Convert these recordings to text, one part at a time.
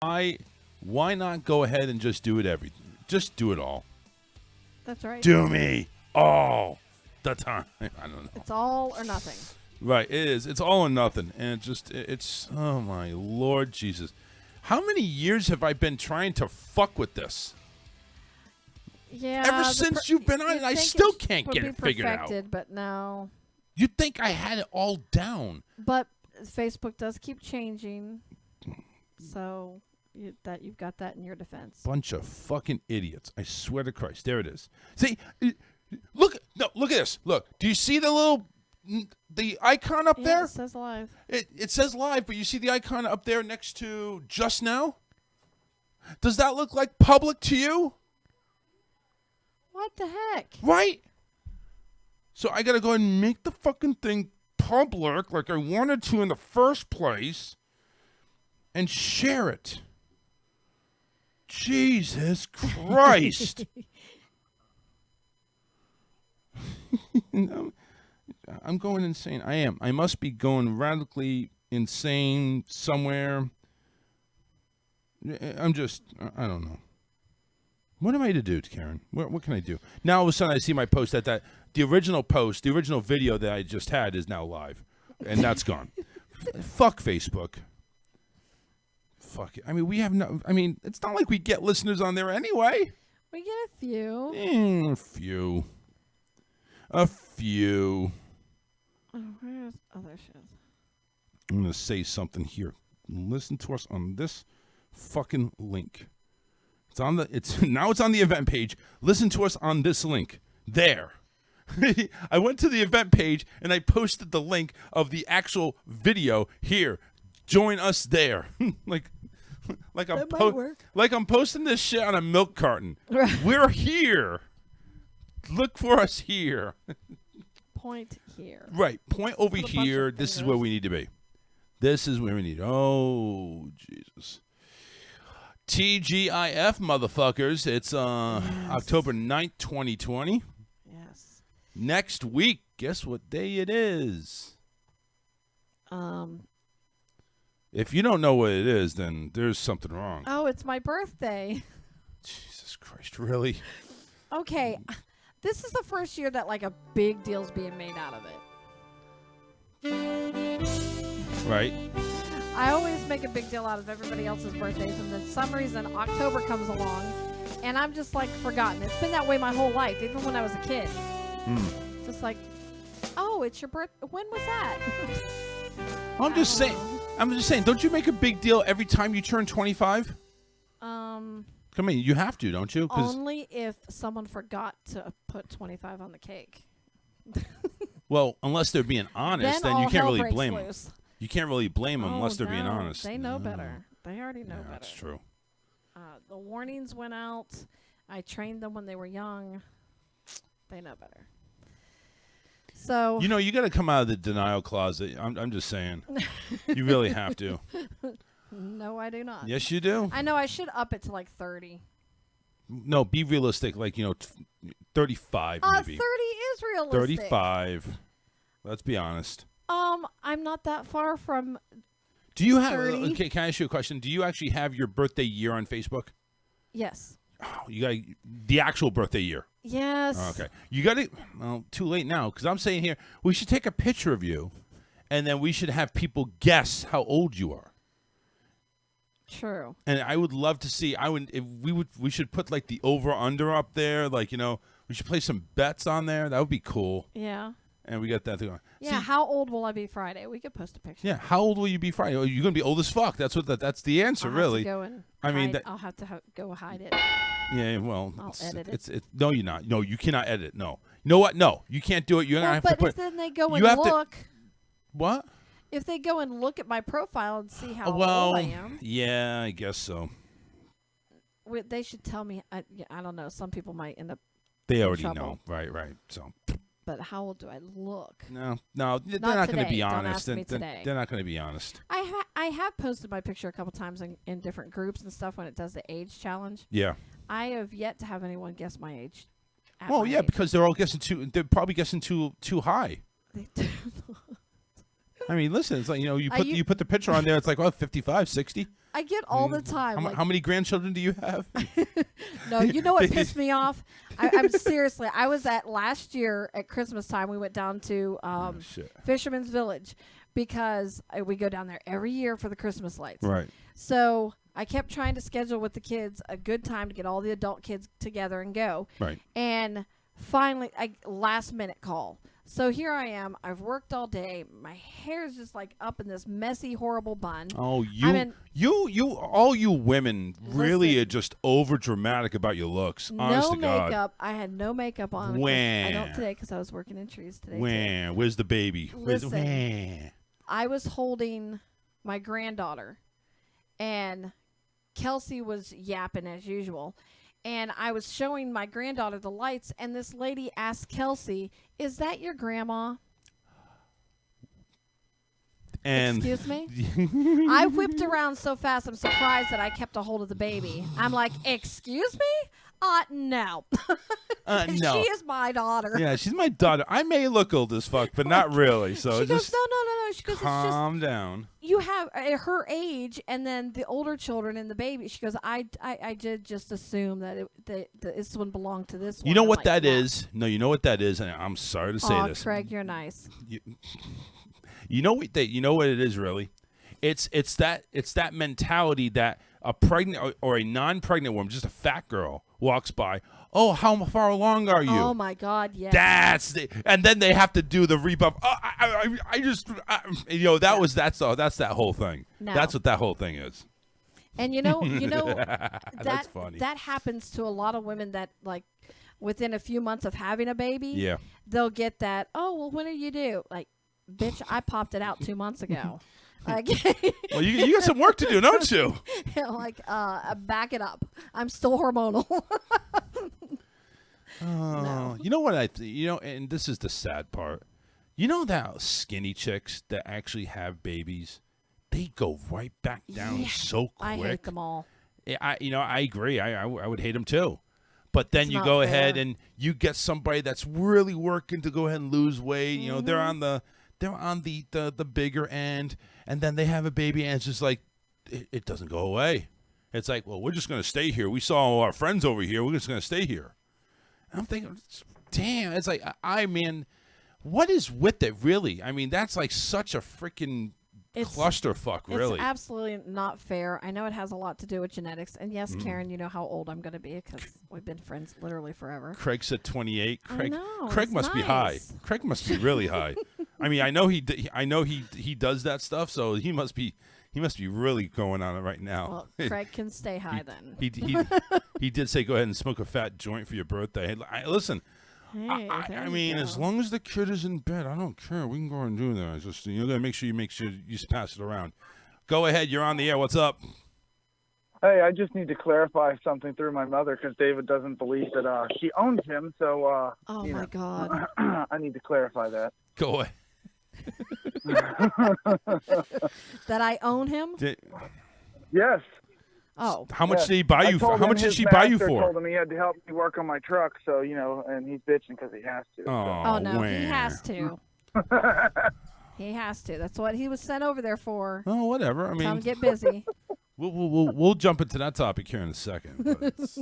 Why not go ahead and just do it just do it all. That's right. Do me all the time. I don't know. It's all or nothing. Right, it is. It's all or nothing. And it's oh my Lord Jesus. How many years have I been trying to fuck with this? Yeah. Ever since you've been on it, I still can't get it figured out. But no. You'd think I had it all down. But Facebook does keep changing. So you've got that in your defense. Bunch of fucking idiots. I swear to Christ. There it is. See, look at this. Look. Do you see the icon up there? It says live. It says live, but you see the icon up there next to just now? Does that look like public to you? What the heck? Right? So I got to go ahead and make the fucking thing public like I wanted to in the first place and share it. Jesus Christ. No, I'm going insane. I am. I must be going radically insane somewhere. I don't know. What am I to do, Karen? What can I do? Now all of a sudden I see my post that the original video that I just had is now live. And that's gone. Fuck Facebook. Fuck it. I mean, it's not like we get listeners on there anyway. We get a few. A few. Oh, where's other shit? I'm going to say something here. Listen to us on this fucking link. Now it's on the event page. Listen to us on this link. There. I went to the event page and I posted the link of the actual video here. Join us there. like I'm posting this shit on a milk carton. Right. We're here. Look for us here. Point here. Right. Point over here. This is where we need to be. This is where we need. Oh, Jesus. TGIF, motherfuckers. It's October 9th, 2020. Yes. Next week, guess what day it is? If you don't know what it is, then there's something wrong. Oh, it's my birthday. Jesus Christ, really? Okay. This is the first year that like a big deal's being made out of it. Right. I always make a big deal out of everybody else's birthdays, and then some reason October comes along, and I'm just like forgotten. It's been that way my whole life, even when I was a kid. Just like, oh, it's your birthday. When was that? I'm just saying. Don't you make a big deal every time you turn 25? Come on, you have to, don't you? Only if someone forgot to put 25 on the cake. Well, unless they're being honest, then you can't really blame them. Loose. You can't really blame them unless they're being honest. They know better. They already know better. That's true. The warnings went out. I trained them when they were young. They know better. So you got to come out of the denial closet. I'm just saying. You really have to. No, I do not. Yes, you do. I know I should up it to like 30. No, be realistic. 35 maybe. 30 is realistic. 35. Let's be honest. I'm not that far from. Do you have? 30. Okay, can I ask you a question? Do you actually have your birthday year on Facebook? Yes. Oh, you got the actual birthday year. Yes. Okay. You got it. Well, too late now because I'm saying here we should take a picture of you, and then we should have people guess how old you are. True. And I would love to see. We should put like the over under up there. We should play some bets on there. That would be cool. Yeah. And we got that thing on. Yeah. How old will I be Friday? We could post a picture. Yeah. How old will you be Friday? Oh, you're gonna be old as fuck. That's the answer, really. I'll have to go hide it. Yeah. Well, I'll edit it. It's no, you're not. No, you cannot edit. No. You know what? No, you can't do it. You're gonna have to put. But if then they go and look. What? If they go and look at my profile and see how old I am. Yeah, I guess so. They should tell me. I don't know. Some people might end up. They already know. Right. So. But how old do I look? No, they're not going to be honest. Don't ask me today. They're not going to be honest. I have posted my picture a couple times in different groups and stuff when it does the age challenge. Yeah. I have yet to have anyone guess my age. Well, yeah, because they're all guessing they're probably guessing too high. They do. I mean, listen, it's like, you I put u- you put the picture on there. It's like, 55, 60. I get all the time. How many grandchildren do you have? No, you know what pissed me off? I'm seriously. I was at last year at Christmas time. We went down to Shit. Fisherman's Village because we go down there every year for the Christmas lights. Right. So I kept trying to schedule with the kids a good time to get all the adult kids together and go. Right. And finally, last minute call. So here I am. I've worked all day. My hair's just like up in this messy, horrible bun. Oh, all you women really Listen. are just over dramatic about your looks. Honest No to God. makeup. I had no makeup on. 'cause I don't today because I was working in trees today. too. Where's the baby? Listen. I was holding my granddaughter, and Kelsey was yapping as usual. And I was showing my granddaughter the lights, and this lady asked Kelsey, "Is that your grandma?" And Excuse me? I whipped around so fast, I'm surprised that I kept a hold of the baby. I'm like, "Excuse me? No." no. She is my daughter. Yeah, she's my daughter. I may look old as fuck, but not really. So She goes, just no. She goes, it's just, calm down. you have her age, and then the older children and the baby. She goes, I did just assume that this one belonged to this one. You know I'm what like, that "Nah." is? No, you know what that is, and I'm sorry to say Aw, this. Craig, you're nice. You know what it is really? It's that mentality that a pregnant or a non-pregnant woman, just a fat girl, walks by. Oh, how far along are you? Oh my God, yes. And then they have to do the rebuff. Oh, that's that whole thing. No. That's what that whole thing is. And you know That's funny. that happens to a lot of women that like within a few months of having a baby, Yeah. they'll get that. Oh, well, when are you due? Like, bitch, I popped it out 2 months ago. Like, Well, you got some work to do, don't you? like, back it up. I'm still hormonal. No. You know what and this is the sad part. You know that skinny chicks that actually have babies, they go right back down Yeah, so quick. I hate them all. I agree. I would hate them too. But then It's you not go fair. ahead and you get somebody that's really working to go ahead and lose weight. You know, they're on the bigger end, and then they have a baby, and it's just like it doesn't go away. It's like, well, we're just going to stay here. We saw our friends over here. We're just going to stay here. And I'm thinking, damn. It's like, what is with it, really? I mean, that's like such a freaking clusterfuck, really. It's absolutely not fair. I know it has a lot to do with genetics. And yes, Karen, you know how old I'm going to be because we've been friends literally forever. Craig said 28. I know, Craig it's must be high. nice. Craig must be really high. I mean, I know he does that stuff, so he must be really going on it right now. Well, Craig can stay high then. He did say go ahead and smoke a fat joint for your birthday. Listen, Hey, there I you mean, go. as long as the kid is in bed, I don't care. We can go and do that. It's just you gotta make sure you just pass it around. Go ahead, you're on the air. What's up? Hey, I just need to clarify something through my mother because David doesn't believe that she owns him. So, Oh my God. I need to clarify that. Go ahead. That I own him? Yes. Oh. How much yes. did he buy I you for? told How him much did his she buy you master for? Told him he had to help me work on my truck, so and he's bitching because he has to. Oh no, wah. he has to. He has to. That's what he was sent over there for. Oh, whatever. I Come mean, get busy. we'll jump into that topic here in a second. But it's,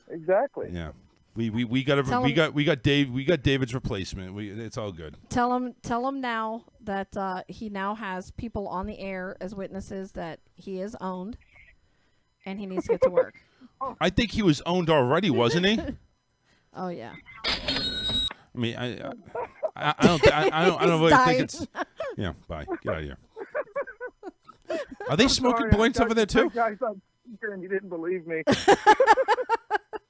Exactly. yeah, we got David's replacement. It's all good. Tell him now that he now has people on the air as witnesses that he is owned, and he needs to get to work. I think he was owned already, wasn't he? Oh yeah. I mean, I don't really think it's. Yeah, bye. Get out of here. Are they smoking Sorry, joints I over there too? I thought you didn't believe me.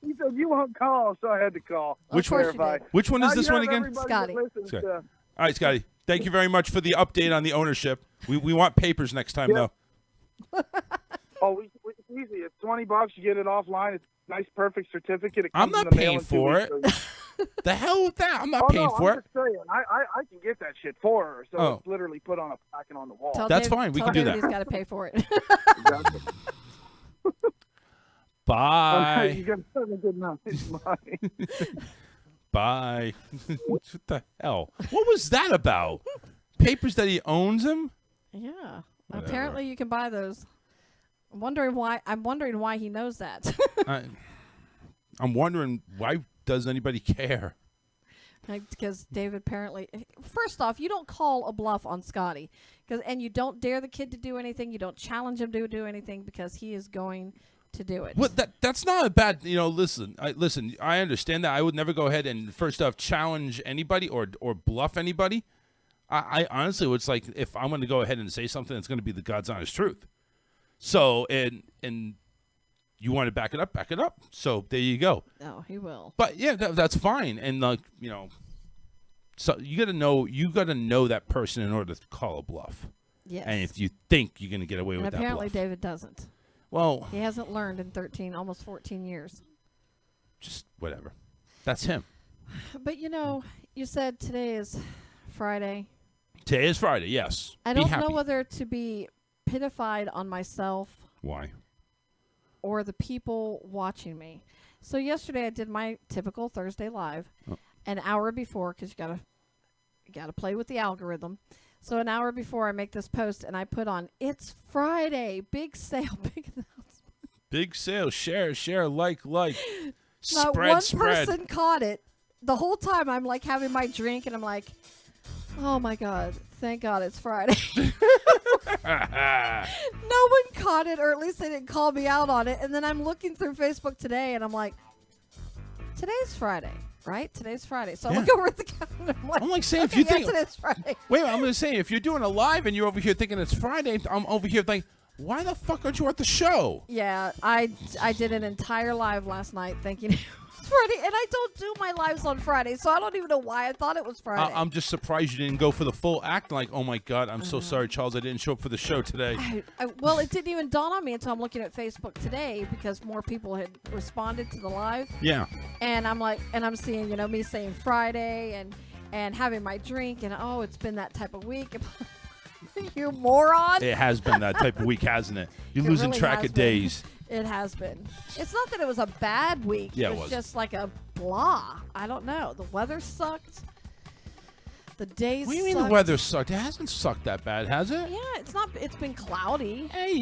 He said you won't call, so I had to call. Which Of course you Clarify. did. Which one is Now this you one have again? everybody Scotty. that listens, Scotty. All right, Scotty. Thank you very much for the update on the ownership. We want papers next time, Yeah. though. It's easy. It's $20. You get it offline. It's a nice, perfect certificate. It I'm comes in not the mail paying in 2 for weeks, it. so The hell with that? I'm not Oh, paying no, for I'm it. just saying. I can get that shit for her. So Oh. it's literally put on a plaque on the wall. Tell That's David- fine. We tell can do David that. He's got to pay for it. Exactly. Bye. You got a good night. Bye. Bye. What the hell? What was that about? papers that he owns them? Yeah. Whatever. Apparently you can buy those. I'm wondering why he knows that. I'm wondering, why does anybody care? Because David apparently, first off, you don't call a bluff on Scotty, and you don't dare the kid to do anything. You don't challenge him to do anything because he is going to do it. What that's not a bad, listen, I understand that. I would never go ahead and first off challenge anybody or bluff anybody. I honestly, it's like, if I'm going to go ahead and say something, it's going to be the God's honest truth. So, and you want to back it up. So there you go. No, he will. But yeah, that's fine. And so you got to know that person in order to call a bluff. Yes. And if you think you're going to get away with that bluff. Apparently David doesn't. Well, he hasn't learned in almost 14 years. Just whatever. That's him. But you said today is Friday. Today is Friday, yes. I Be don't happy. know whether to be pitified on myself. Why? Or the people watching me. So yesterday I did my typical Thursday live, an hour before, because you gotta play with the algorithm. So an hour before I make this post, and I put on, it's Friday, big sale, big announcement. Big sale, share, like, Not spread. one person caught it. The whole time I'm like having my drink, and I'm like, oh my God, thank God it's Friday. No one caught it, or at least they didn't call me out on it. And then I'm looking through Facebook today, and I'm like, today's Friday, right? Today's Friday. So I look over at the calendar. I'm like saying, okay, if you think today's Friday. Wait, I'm going to say, if you're doing a live and you're over here thinking it's Friday, I'm over here like, why the fuck aren't you at the show? Yeah, I did an entire live last night thinking it was Friday, and I don't do my lives on Friday, so I don't even know why I thought it was Friday. I'm just surprised you didn't go for the full act. Like, oh my God, I'm so sorry, Charles, I didn't show up for the show today. Well, it didn't even dawn on me until I'm looking at Facebook today, because more people had responded to the live. Yeah. And I'm like, and I'm seeing, me saying Friday and having my drink, and it's been that type of week. You moron. It has been that type of week, hasn't it? You're It losing really track has of been. days. It has been. It's not that it was a bad week. Yeah, it was was. just like a blah. I don't know. The weather sucked. The days What do you mean the sucked. weather sucked? It hasn't sucked that bad, has it? Yeah, it's not. It's been cloudy. Hey,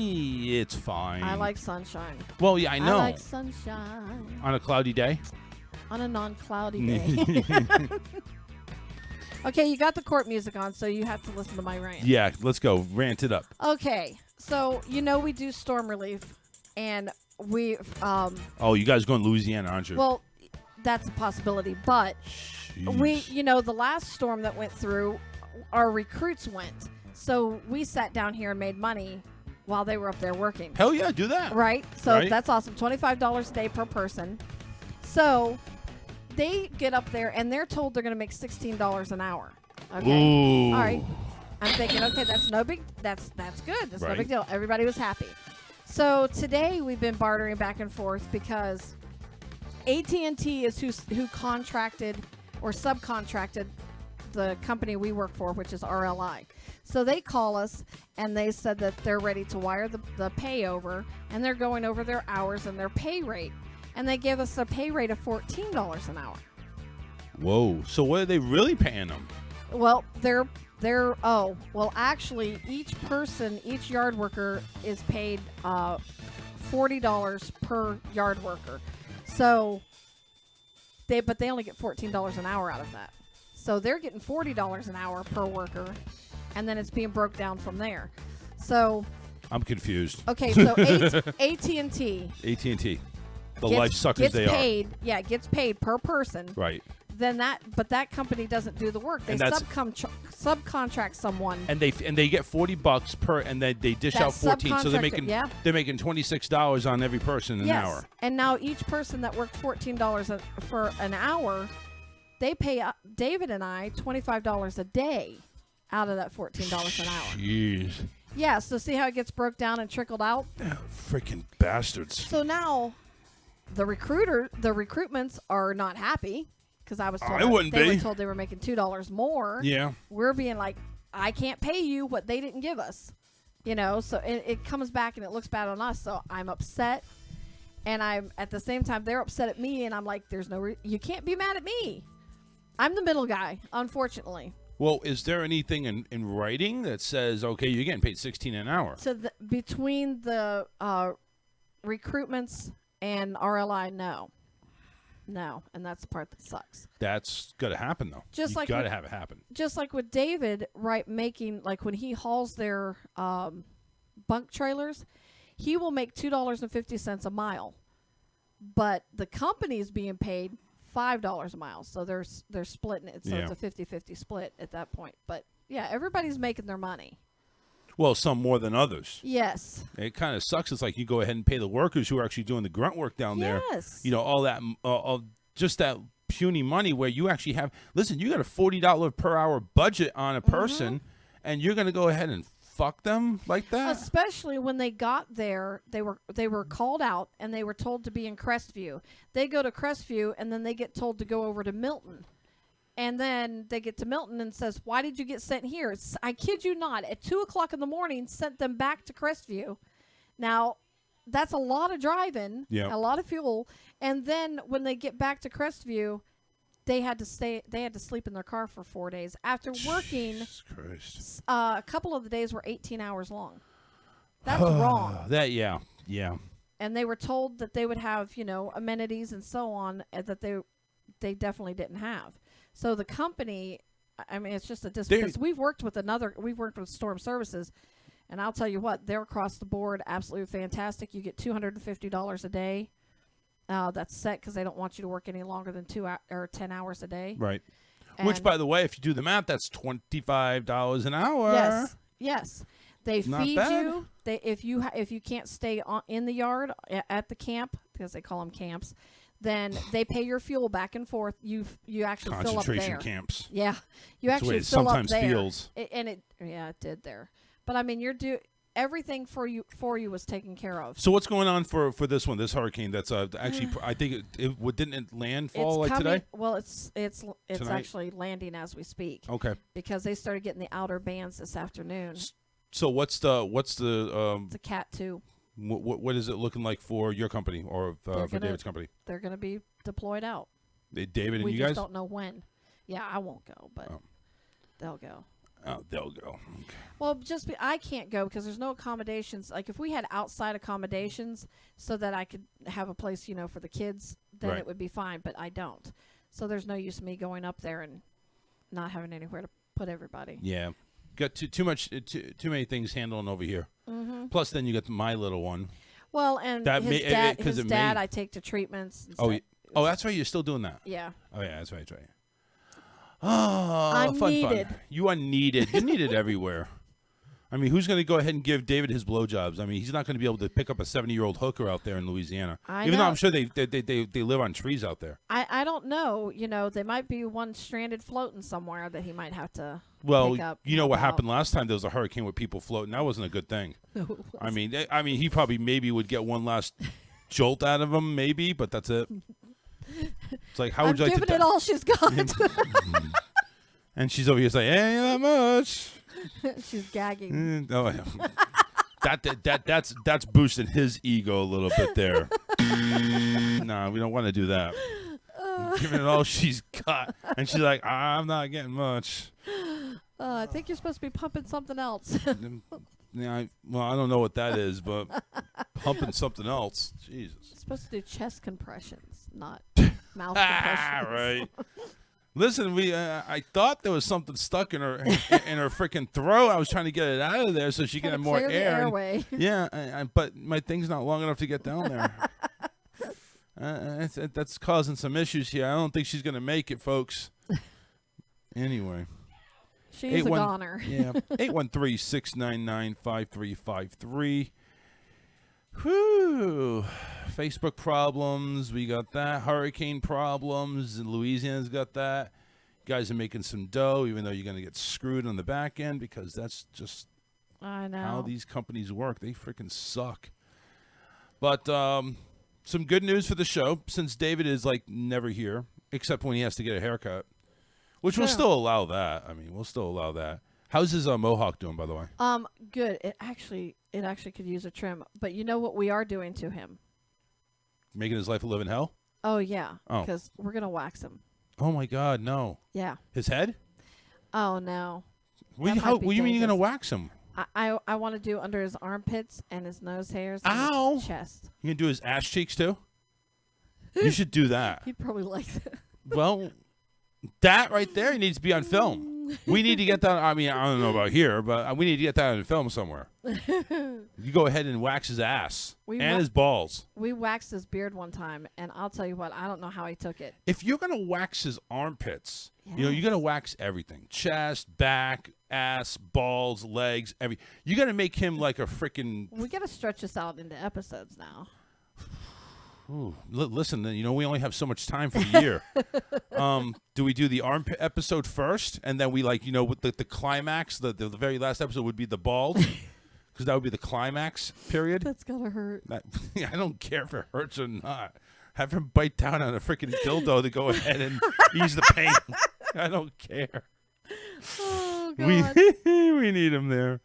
it's fine. I like sunshine. Well, yeah, I know. I like sunshine On a cloudy day? on a non-cloudy day. Okay, you got the court music on, so you have to listen to my rant. Yeah, let's go. Rant it up. Okay, so we do storm relief, and we Oh, you guys going to Louisiana, aren't you? well, that's a possibility, but Jeez. we the last storm that went through, our recruits went, so we sat down here and made money while they were up there working. Hell yeah, do that. Right? So Right. that's awesome. $25 a day per person. So they get up there and they're told they're going to make $16 an hour. Okay. Ooh. All right. I'm thinking, okay, that's no big. That's good. That's no Right. big deal. Everybody was happy. So today we've been bartering back and forth because AT&T is who contracted or subcontracted the company we work for, which is RLI. So they call us and they said that they're ready to wire the pay over, and they're going over their hours and their pay rate. And they give us a pay rate of $14 an hour. Whoa. So what are they really paying them? Well, actually, each yard worker is paid $40 per yard worker. So they only get $14 an hour out of that. So they're getting $40 an hour per worker, and then it's being broke down from there. So I'm confused. okay, so AT&T AT&T. The life suckers they are. Yeah, it gets paid per person. Right. But that company doesn't do the work. They And that's- subcontract someone. And they get $40 per, and they dish out 14. So they're making $26 on every person an hour. And now each person that worked $14 for an hour, they pay David and I $25 a day out of that $14 an hour. Jeez. Yeah. So see how it gets broke down and trickled out. Freaking bastards. So now the recruitments are not happy. Because I was told I wouldn't they be. were told they were making $2 more. Yeah. We're being like, I can't pay you what they didn't give us. So it comes back and it looks bad on us. So I'm upset. And I'm at the same time, they're upset at me. And I'm like, you can't be mad at me. I'm the middle guy, unfortunately. Well, is there anything in writing that says, okay, you're getting paid $16 an hour? So between the recruitments and RLI, no, and that's the part that sucks. That's got to happen, though. Just you like got to have it happen. Just like with David, right? Making like when he hauls their bunk trailers, he will make $2.50 a mile, but the company's being paid $5 a mile, so they're splitting it. So it's a 50-50 split at that point. But yeah, everybody's making their money. Well, some more than others. Yes. It kind of sucks. It's like you go ahead and pay the workers who are actually doing the grunt work down there. Yes. You know, all that, just that puny money where you actually have. Listen, you got a $40 per hour budget on a person, and you're going to go ahead and fuck them like that. Especially when they got there, they were called out and they were told to be in Crestview. They go to Crestview and then they get told to go over to Milton. And then they get to Milton and says, "Why did you get sent here?" I kid you not. At 2:00 in the morning, sent them back to Crestview. Now, that's a lot of driving, a lot of fuel. And then when they get back to Crestview, they had to sleep in their car for 4 days after working. Jesus Christ. A couple of the days were 18 hours long. That's wrong. Yeah. And they were told that they would have, amenities and so on that they definitely didn't have. So the company, I mean, it's just a because we've worked with Storm Services, and I'll tell you what, they're across the board absolutely fantastic. You get $250 a day. That's set because they don't want you to work any longer than 10 hours a day. Right. Which, by the way, if you do the math, that's $25 an hour. Yes. They feed you. If you can't stay in the yard at the camp, because they call them camps, then they pay your fuel back and forth. You actually fill up there. Concentration camps. Yeah, you That's actually the way it fill up sometimes there. feels. It did there. But I mean, everything for you was taken care of. So what's going on for this one, this hurricane? That's actually I think didn't it landfall It's coming, today? Well, it's Tonight? actually landing as we speak. Okay. Because they started getting the outer bands this afternoon. So what's the It's a Cat 2. what is it looking like for your company or for David's company? They're going to be deployed out. David and we you just guys? don't know when. Yeah, I won't go, but they'll go. Oh, they'll go. Okay. Well, I can't go because there's no accommodations. Like if we had outside accommodations so that I could have a place, for the kids, then Right. it would be fine. But I don't. So there's no use in me going up there and not having anywhere to put everybody. Yeah. Got too many things handling over here. Mm-hmm. Plus, then you got my little one. Well, and his dad, I take to treatments. And That's right. You're still doing that. Yeah. Oh yeah, that's right. Oh, I'm fun. You are needed. You're needed everywhere. I mean, who's going to go ahead and give David his blowjobs? I mean, he's not going to be able to pick up a 70-year-old hooker out there in Louisiana. Even though I'm sure they live on trees out there. I don't know. There might be one stranded floating somewhere that he might have to. Well, pick up, you know what happened last time? There was a hurricane with people floating. That wasn't a good thing. I mean, he probably maybe would get one last jolt out of him, maybe, but that's it. It's like, how would you like to? Giving it all she's got. And she's over here saying, "Hey, not much." She's gagging. That's boosting his ego a little bit there. No, we don't want to do that. Giving it all she's got, and she's like, "I'm not getting much." I think you're supposed to be pumping something else. Yeah, I don't know what that is, but pumping something else. Jesus. You're supposed to do chest compressions, not mouth compressions. Right. Listen, I thought there was something stuck in her freaking throat. I was trying to get it out of there so she could have more clear the air. airway. Yeah, but my thing's not long enough to get down there. That's causing some issues here. I don't think she's gonna make it, folks. Anyway. She's a goner. Yeah. 813-699-5353. Whew. Facebook problems. We got that. Hurricane problems. Louisiana's got that. You guys are making some dough, even though you're going to get screwed on the back end because that's just how these companies work. They freaking suck. But some good news for the show, since David is never here, except when he has to get a haircut. Which we'll still allow that. I mean, we'll still allow that. How's his mohawk doing, by the way? Good. It actually could use a trim. But you know what we are doing to him? Making his life a living hell? Oh yeah. Because we're gonna wax him. Oh my God, no. Yeah. His head? Oh no. What That might be do you mean you're going to dangerous. wax him? I want to do under his armpits and his nose hairs and Ow. his chest. You going to do his ass cheeks too? You should do that. He'd probably like that. Well, that right there needs to be on film. We need to get that. I mean, I don't know about here, but we need to get that on film somewhere. You go ahead and wax his ass and his balls. We waxed his beard one time, and I'll tell you what, I don't know how he took it. If you're going to wax his armpits, you know, Yes. you got to wax everything. Chest, back, ass, balls, legs, you got to make him like a freaking... We got to stretch this out into episodes now. Ooh, listen, you know, we only have so much time for the year. Do we do the armpit episode first? And then we, like, you know, with the climax, the very last episode would be the balls? Because that would be the climax period. That's got to hurt. I don't care if it hurts or not. Have him bite down on a freaking dildo to go ahead and ease the pain. I don't care. Oh, God. We need him there.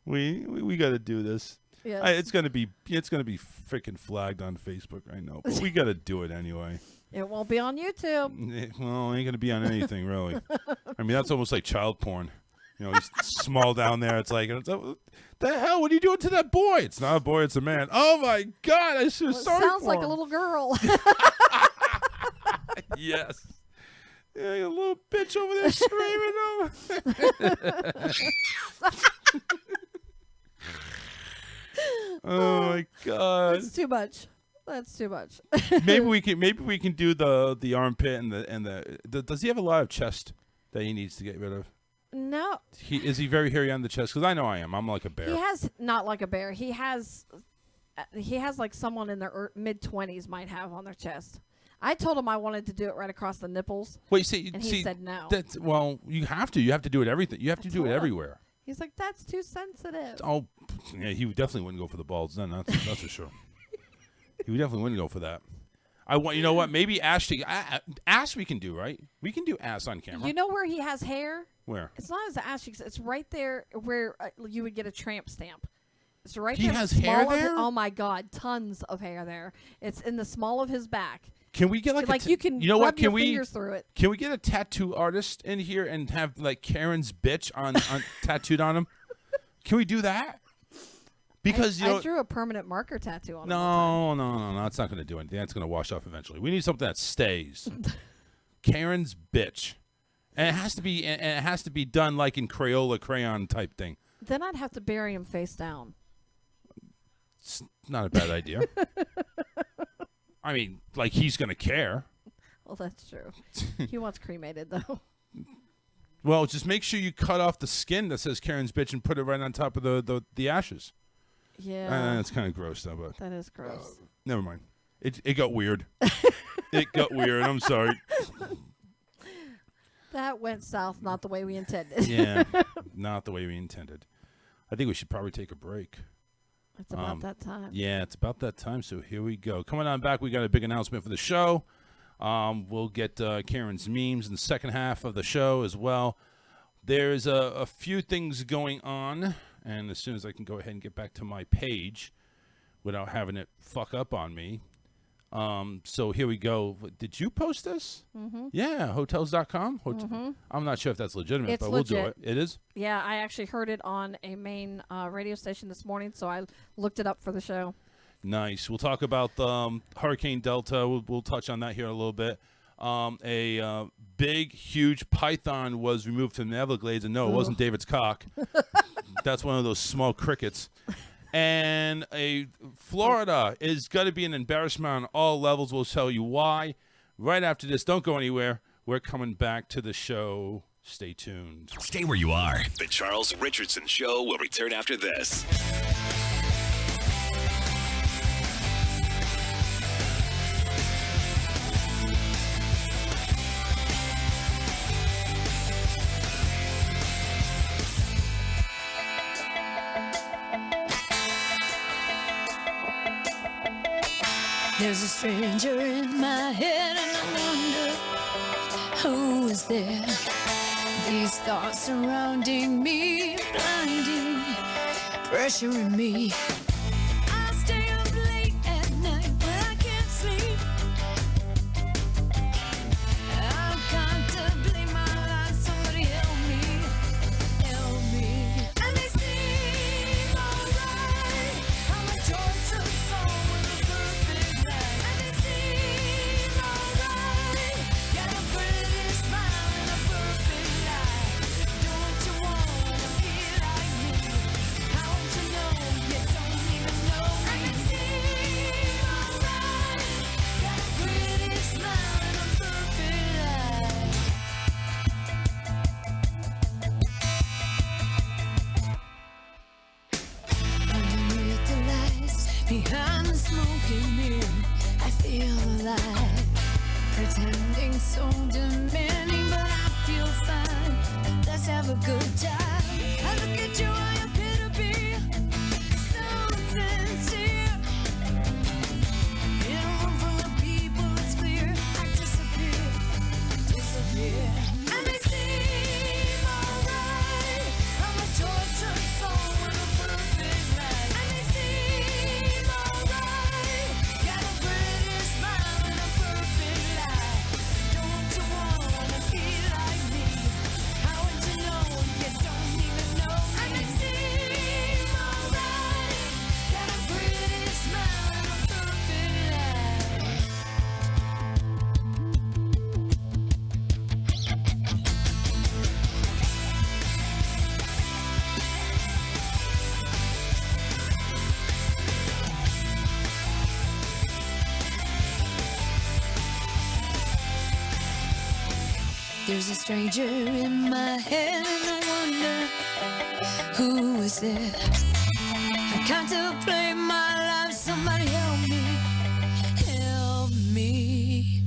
We got to do this. Yes. It's gonna be freaking flagged on Facebook. I know, but we got to do it anyway. It won't be on YouTube. Well, it ain't gonna be on anything really. I mean, that's almost like child porn. You know, he's small down there. It's like, the hell? What are you doing to that boy? It's not a boy. It's a man. Oh my God! I'm so sorry. Sounds for like him. a little girl. Yes. Yeah, a little bitch over there screaming. Oh my God! That's too much. That's too much. maybe we can do the armpit and the. Does he have a lot of chest that he needs to get rid of? No. Is he very hairy on the chest? Because I know I am. I'm like a bear. He has not like a bear. He has like someone in their mid-20s might have on their chest. I told him I wanted to do it right across the nipples. Wait, see, and he said no. Well, you have to. You have to do it everything. You have to do it told him. everywhere. He's like, that's too sensitive. Oh, yeah, he definitely wouldn't go for the balls then. That's for sure. He definitely wouldn't go for that. You know what? Maybe ass we can do, right? We can do ass on camera. You know where he has hair? Where? It's not his ass cheeks. It's right there where you would get a tramp stamp. It's right He there. has small hair of there? Oh my God, tons of hair there. It's in the small of his back. Can we get You can you know rub what? Can your we fingers through it. Can we get a tattoo artist in here and have like Karen's bitch on tattooed on him? Can we do that? Because I drew a permanent marker tattoo on him. No, it's not going to do anything. That's going to wash off eventually. We need something that stays. Karen's bitch, and it has to be done like in Crayola crayon type thing. Then I'd have to bury him face down. It's not a bad idea. I mean, like he's going to care. Well, that's true. He wants cremated though. Well, just make sure you cut off the skin that says Karen's bitch and put it right on top of the ashes. Yeah. It's kind of gross though, but That is gross. never mind. It got weird. It got weird. I'm sorry. That went south, not the way we intended. Yeah, not the way we intended. I think we should probably take a break. It's about that time. Yeah, it's about that time, so here we go. Coming on back, we got a big announcement for the show. We'll get Karen's memes in the second half of the show as well. There's a few things going on, and as soon as I can go ahead and get back to my page without having it fuck up on me. So here we go. Did you post this? Mm-hmm. Yeah, hotels.com. I'm not sure if that's legitimate, It's but we'll do legit. it. It is? Yeah, I actually heard it on a main radio station this morning, so I looked it up for the show. Nice. We'll talk about Hurricane Delta. We'll touch on that here in a little bit. A big, huge python was removed from the Everglades, and no, it wasn't David's cock. That's one of those small crickets. And Florida is going to be an embarrassment on all levels. We'll tell you why. Right after this, don't go anywhere. We're coming back to the show. Stay tuned. Stay where you are. The Charles Richardson Show will return after this. There's a stranger in my head and I wonder who is there. These thoughts surrounding me, blinding, pressuring me. I stay up late at night when I can't sleep. I'm contemplating my life, somebody help me. feel alive. Pretending so demanding, but I feel fine. Let's have a good time. I look at you, I appear to be so sincere. In a room full of people, it's clear I disappear. And they seem alright. I'm a tortured soul with a perfect life. And they seem alright. Got a pretty smile and a perfect life. Don't you wanna be like me? How would you know if you don't even know me? And they seem alright. Got a pretty smile and a perfect life. There's a stranger in my head and I wonder who is this? I contemplate my life, somebody help me, help me.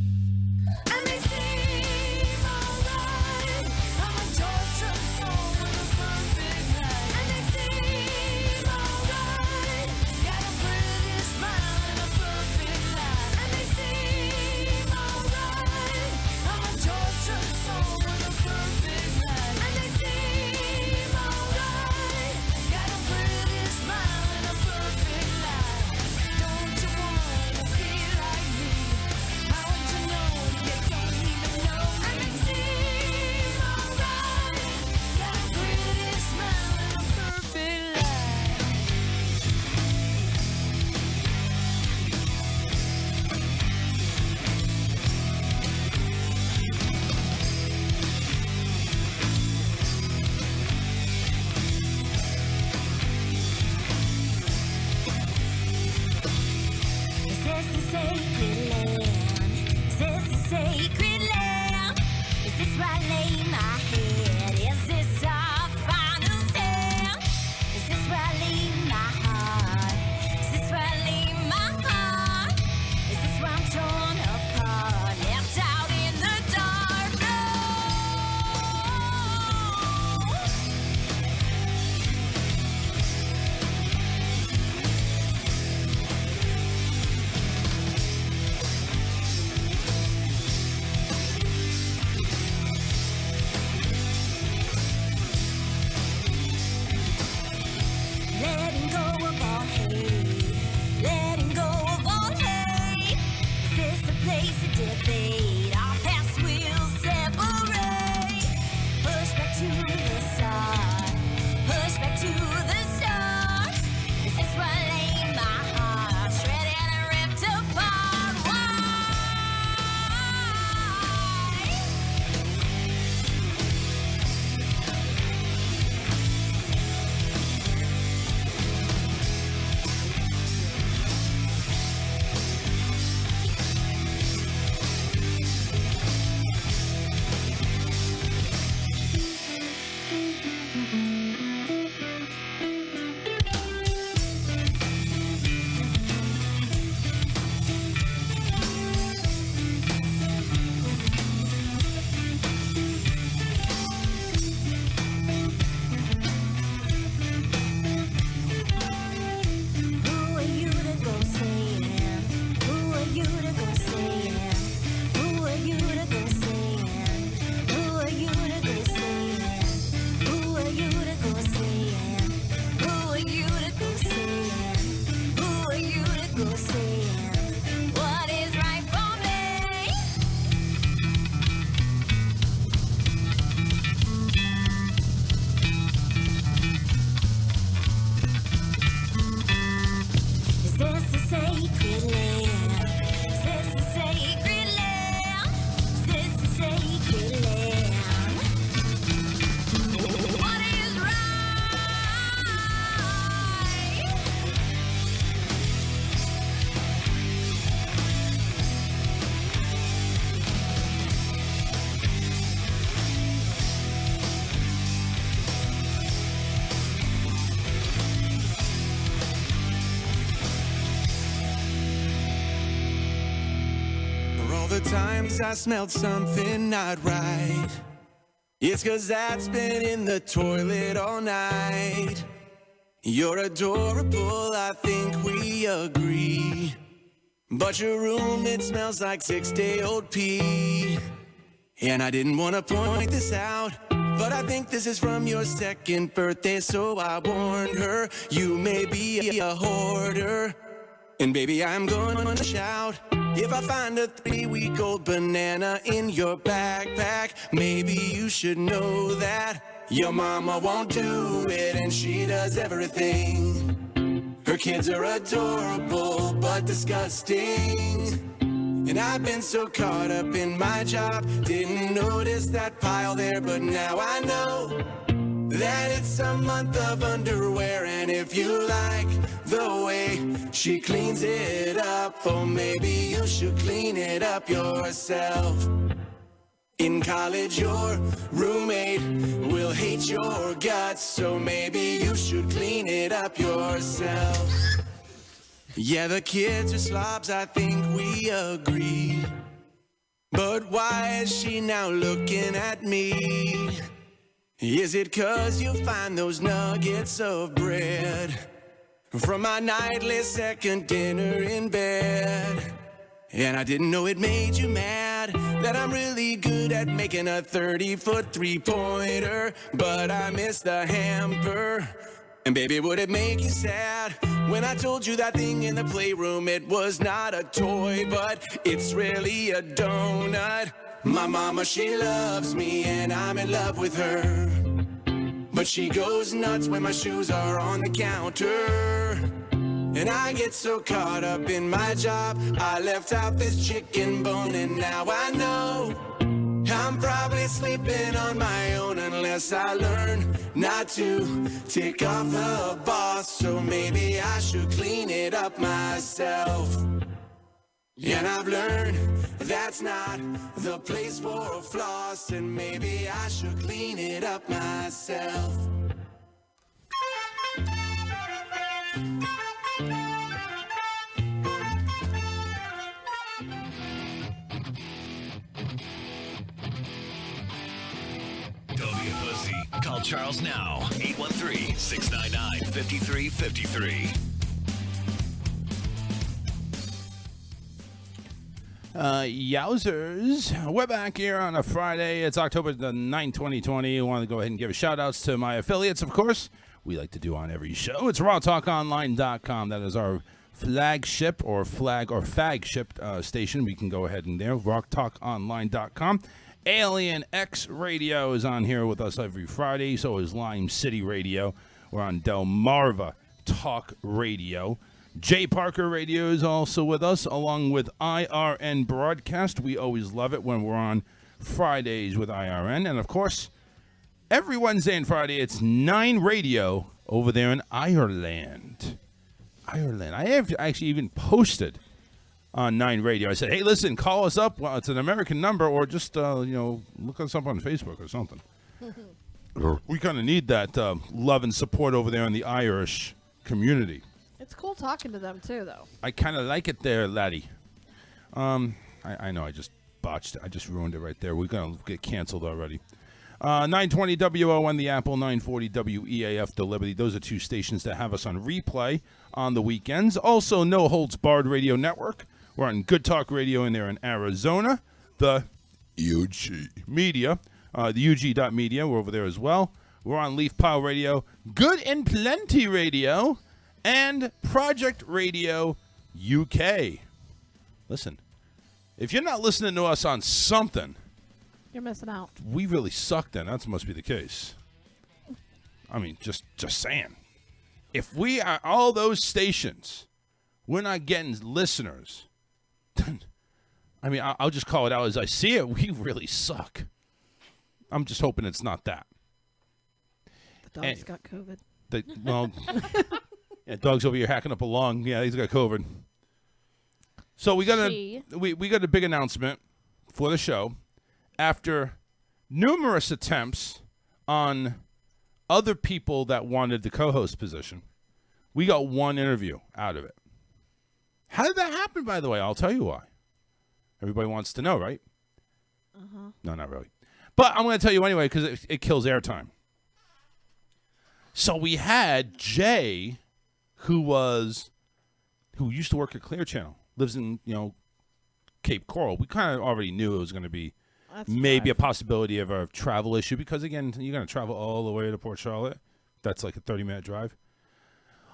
And they seem alright. I'm a tortured soul with a perfect life. And they seem alright. Got a pretty smile and a perfect life. And they seem alright. I'm a tortured soul with a perfect life. And they seem alright. Got a pretty smile and a perfect life. the times I smelled something not right, it's 'cause that's been in the toilet all night. You're adorable, I think we agree, but your room, it smells like 6-day-old pee. And I didn't want to point this out, but I think this is from your second birthday, so I warned her, you may be a hoarder. And baby, I'm gonna shout, if I find a 3-week-old banana in your backpack, maybe you should know that your mama won't do it, and she does everything. Her kids are adorable, but disgusting. And I've been so caught up in my job, didn't notice that pile there, but now I know that it's a month of underwear. And if you like the way she cleans it up, or maybe you should clean it up yourself. In college, your roommate will hate your guts, so maybe you should clean it up yourself. Yeah, the kids are slobs, I think we agree. But why is she now looking at me? Is it 'cause you find those nuggets of bread from my nightly second dinner in bed? And I didn't know it made you mad that I'm really good at making a 30-foot three-pointer, but I missed the hamper. And baby, would it make you sad when I told you that thing in the playroom, it was not a toy, but it's really a donut? My mama, she loves me and I'm in love with her, but she goes nuts when my shoes are on the counter. And I get so caught up in my job, I left out this chicken bone, and now I know I'm probably sleeping on my own unless I learn not to tick off the boss. So maybe I should clean it up myself. And I've learned that's not the place for a floss, and maybe I should clean it up myself. Don't be a pussy. Call Charles now. 813-699-5353. Yowzers. We're back here on a Friday. It's October the 9th, 2020. I want to go ahead and give shout-outs to my affiliates, of course. We like to do on every show. It's rawtalkonline.com. That is our flagship or flagship station. We can go ahead and there. rawtalkonline.com. Alien X Radio is on here with us every Friday. So is Lime City Radio. We're on Delmarva Talk Radio. Jay Parker Radio is also with us, along with IRN Broadcast. We always love it when we're on Fridays with IRN. And, of course, every Wednesday and Friday, it's 9 Radio over there in Ireland. I have actually even posted on 9 Radio. I said, hey, listen, call us up. Well, it's an American number, or just, look us up on Facebook or something. We kind of need that love and support over there in the Irish community. It's cool talking to them, too, though. I kind of like it there, laddie. I know I just botched it. I just ruined it right there. We're going to get canceled already. 920 WON The Apple, 940 WEAF The Liberty. Those are 2 stations that have us on replay on the weekends. Also, No Holds Barred Radio Network. We're on Good Talk Radio in there in Arizona. The UG Media, the UG.media. We're over there as well. We're on Leaf Pile Radio, Good and Plenty Radio, and Project Radio UK. Listen, if you're not listening to us on something, You're missing out. we really suck then. That must be the case. I mean, just saying. If we are all those stations, we're not getting listeners, then, I mean, I'll just call it out as I see it. We really suck. I'm just hoping it's not that. The dog's got COVID. Yeah, dog's over here hacking up a lung. Yeah, he's got COVID. So we got a big announcement for the show. After numerous attempts on other people that wanted the co-host position, we got one interview out of it. How did that happen, by the way? I'll tell you why. Everybody wants to know, right? No, not really. But I'm going to tell you anyway because it kills airtime. So we had Jay, who used to work at Clear Channel, lives in Cape Coral. We kind of already knew it was going to be maybe a possibility of a travel issue because again, you're going to travel all the way to Port Charlotte. That's like a 30-minute drive.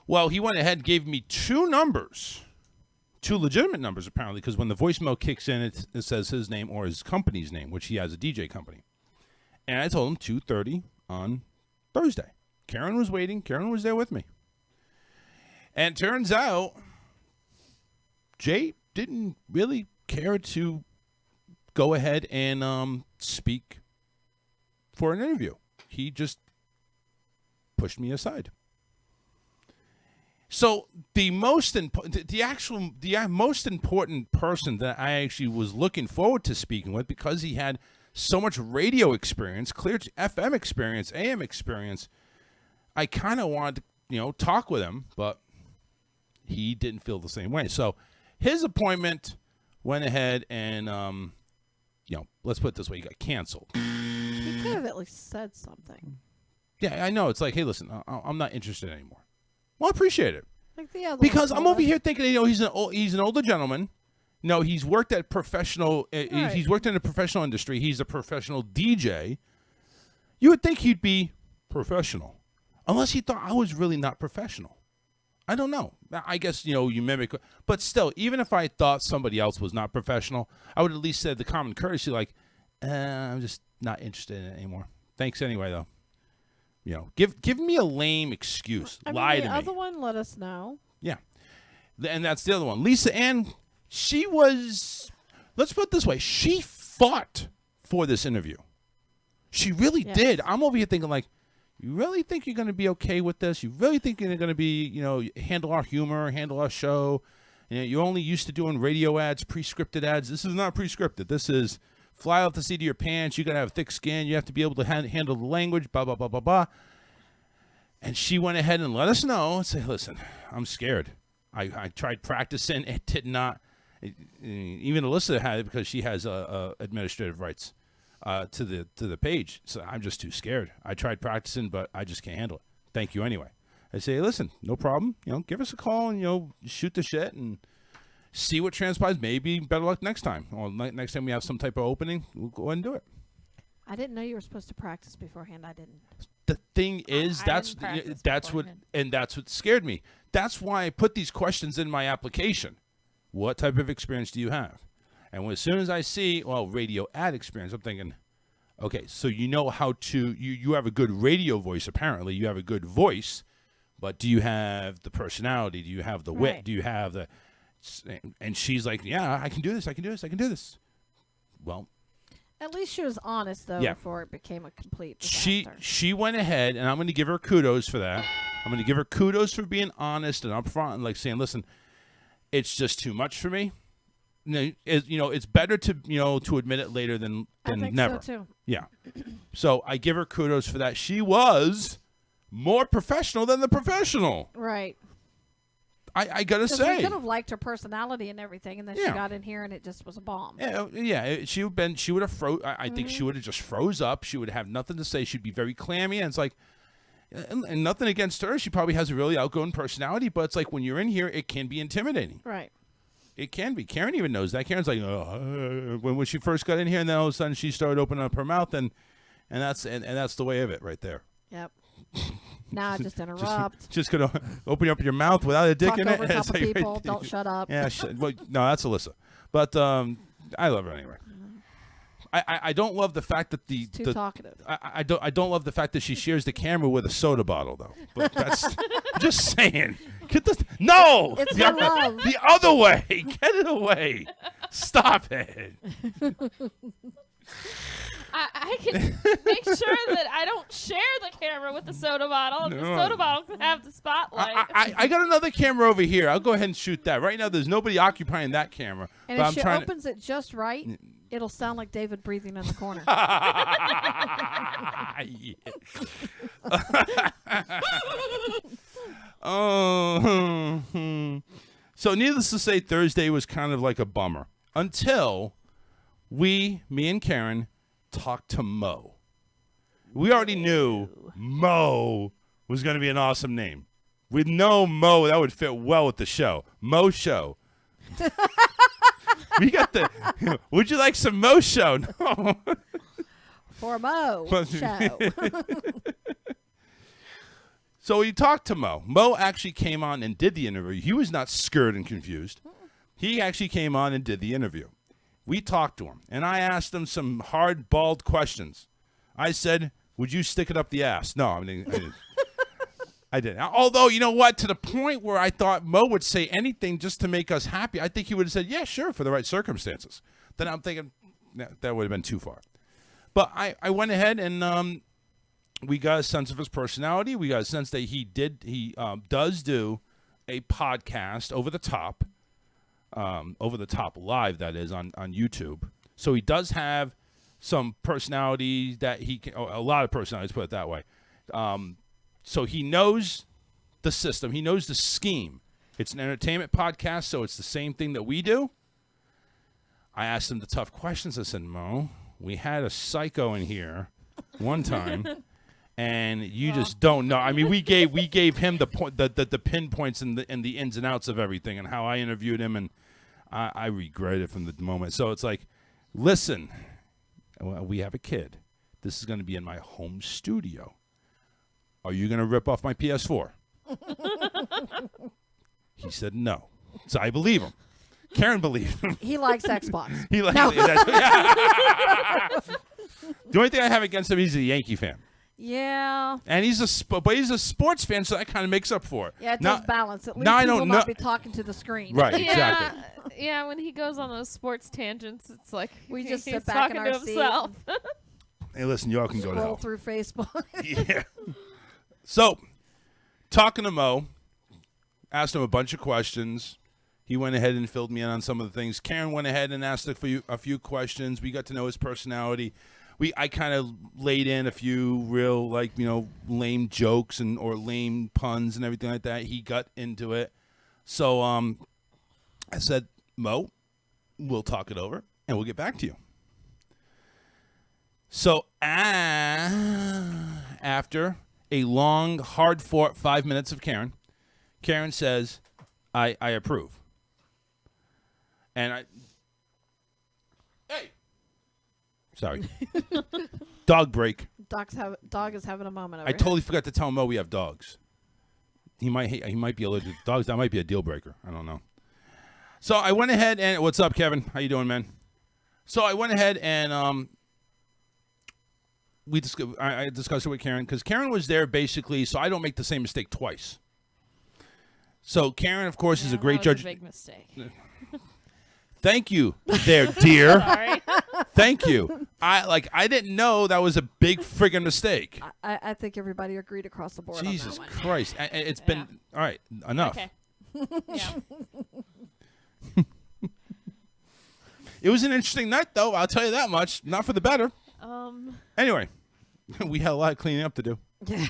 Well, he went ahead and gave me two legitimate numbers apparently, because when the voicemail kicks in, it says his name or his company's name, which he has a DJ company. And I told him 2:30 on Thursday. Karen was waiting. Karen was there with me. And it turns out Jay didn't really care to go ahead and speak for an interview. He just pushed me aside. So the most important person that I actually was looking forward to speaking with, because he had so much radio experience, clear FM experience, AM experience, I kind of wanted to, talk with him, but he didn't feel the same way. So his appointment went ahead and, let's put it this way, he got canceled. He could have at least said something. Yeah, I know. It's like, hey, listen, I'm not interested anymore. Well, I appreciate it. Like the other because one I'm over here thinking, he's an older gentleman. No, he's worked at professional. Right. He's worked in the professional industry. He's a professional DJ. You would think he'd be professional, unless he thought I was really not professional. I don't know. I guess you mimic, but still, even if I thought somebody else was not professional, I would at least say the common courtesy, like, I'm just not interested in it anymore. Thanks anyway, though. Give me a lame excuse. Lie to me. The other one, let us know. Yeah. And that's the other one. Lisa Ann, she was, let's put it this way, she fought for this interview. She really did. I'm over here thinking like, you really think you're going to be okay with this? You really think you're going to be, handle our humor, handle our show? You're only used to doing radio ads, pre-scripted ads. This is not pre-scripted. This is fly off the seat of your pants. You got to have thick skin. You have to be able to handle the language, blah, blah, blah, blah, blah. And she went ahead and let us know and say, listen, I'm scared. I tried practicing. It did not. Even Alyssa had it because she has administrative rights to the page. So I'm just too scared. I tried practicing, but I just can't handle it. Thank you anyway. I say, listen, no problem. Give us a call and, shoot the shit and see what transpires. Maybe better luck next time. Or next time we have some type of opening, we'll go ahead and do it. I didn't know you were supposed to practice beforehand. I didn't. The thing is, that's what scared me. That's why I put these questions in my application. What type of experience do you have? And as soon as I see, radio ad experience, I'm thinking, okay, so how to, you have a good radio voice, apparently. You have a good voice, but do you have the personality? Do you have the wit? Right. Do you have the, and she's like, yeah, I can do this, I can do this, I can do this. Well, at least she was honest, though, before it became a complete disaster. She went ahead, and I'm going to give her kudos for that. I'm going to give her kudos for being honest and upfront and saying, listen, it's just too much for me. It's better to admit it later than I think never. So too. Yeah. So I give her kudos for that. She was more professional than the professional. Right. I gotta say, we could have liked her personality and everything, and then she got in here and it just was a bomb. Yeah. She would have froze. I think she would have just froze up. She would have nothing to say. She'd be very clammy, and it's like, and nothing against her. She probably has a really outgoing personality, but it's like when you're in here, it can be intimidating. Right. It can be. Karen even knows that. Karen's like, when she first got in here, and then all of a sudden she started opening up her mouth, and that's the way of it right there. Yep. Now just interrupt. Just gonna open up your mouth without a dick Talk in over it. top of people. Don't shut up. Yeah. Well, no, that's Alyssa. But I love her anyway. I don't love the fact that She's too talkative. I don't love the fact that she shares the camera with a soda bottle though. But that's just saying. Get this. No. It's her love. The other way. Get it away. Stop it. I can make sure that I don't share the camera with the soda bottle. And the soda bottle can have the spotlight. I got another camera over here. I'll go ahead and shoot that. Right now, there's nobody occupying that camera. And but if she opens it just right, it'll sound like David breathing in the corner. Oh. So needless to say, Thursday was kind of like a bummer. until me and Karen, talked to Mo. We already knew Mo was going to be an awesome name. With no Mo, that would fit well with the show. Mo Show. We got the. Would you like some Mo Show? No. For Mo show. So we talked to Mo. Mo actually came on and did the interview. He was not scared and confused. He actually came on and did the interview. We talked to him, and I asked him some hard, bald questions. I said, would you stick it up the ass? No, I didn't. I didn't. Although, you know what? To the point where I thought Mo would say anything just to make us happy, I think he would have said, yeah, sure, for the right circumstances. Then I'm thinking, that would have been too far. But I went ahead and we got a sense of his personality. We got a sense that he does do a podcast over the top live, that is, on YouTube. So he does have some personality that he can, a lot of personalities, put it that way. So he knows the system. He knows the scheme. It's an entertainment podcast, so it's the same thing that we do. I asked him the tough questions. I said, Mo, we had a psycho in here one time, and you just don't know. I mean, we gave him the pinpoints and the ins and outs of everything and how I interviewed him, and I regret it from the moment. So it's like, listen, we have a kid. This is going to be in my home studio. Are you going to rip off my PS4? He said no. So I believe him. Karen believed him. He likes Xbox. He likes No. The only thing I have against him, he's a Yankee fan. Yeah. And he's a sports fan, so that kind of makes up for it. Yeah, it Now- does balance. At least now I he will don't not know- be talking to the screen. Right, exactly. Yeah, when he goes on those sports tangents, it's like We just he's sit back in talking our to seat himself. Hey, listen, y'all can go to Scroll hell. through Facebook. Yeah. So, talking to Mo, asked him a bunch of questions. He went ahead and filled me in on some of the things. Karen went ahead and asked a few questions. We got to know his personality. I kind of laid in a few real, lame jokes or lame puns and everything like that. He got into it. So I said, Mo, we'll talk it over and we'll get back to you. So after a long, hard-fought 5 minutes of Karen says, I approve. And hey, sorry, dog break. Dog is having a moment. Over I totally forgot to tell Mo we have dogs. He might be allergic to dogs. That might be a deal breaker. I don't know. So I went ahead and what's up, Kevin? How you doing, man? So I went ahead and I discussed it with Karen because Karen was there basically, so I don't make the same mistake twice. So Karen, of course, is a great that was judge. A big mistake. Thank you, there, dear. Sorry. Thank you. I didn't know that was a big friggin' mistake. I think everybody agreed across the board. Jesus on that one. Christ! It's been all right. Enough. Okay. Yeah. It was an interesting night, though. I'll tell you that much. Not for the better. Anyway, we had a lot of cleaning up to do. Yeah.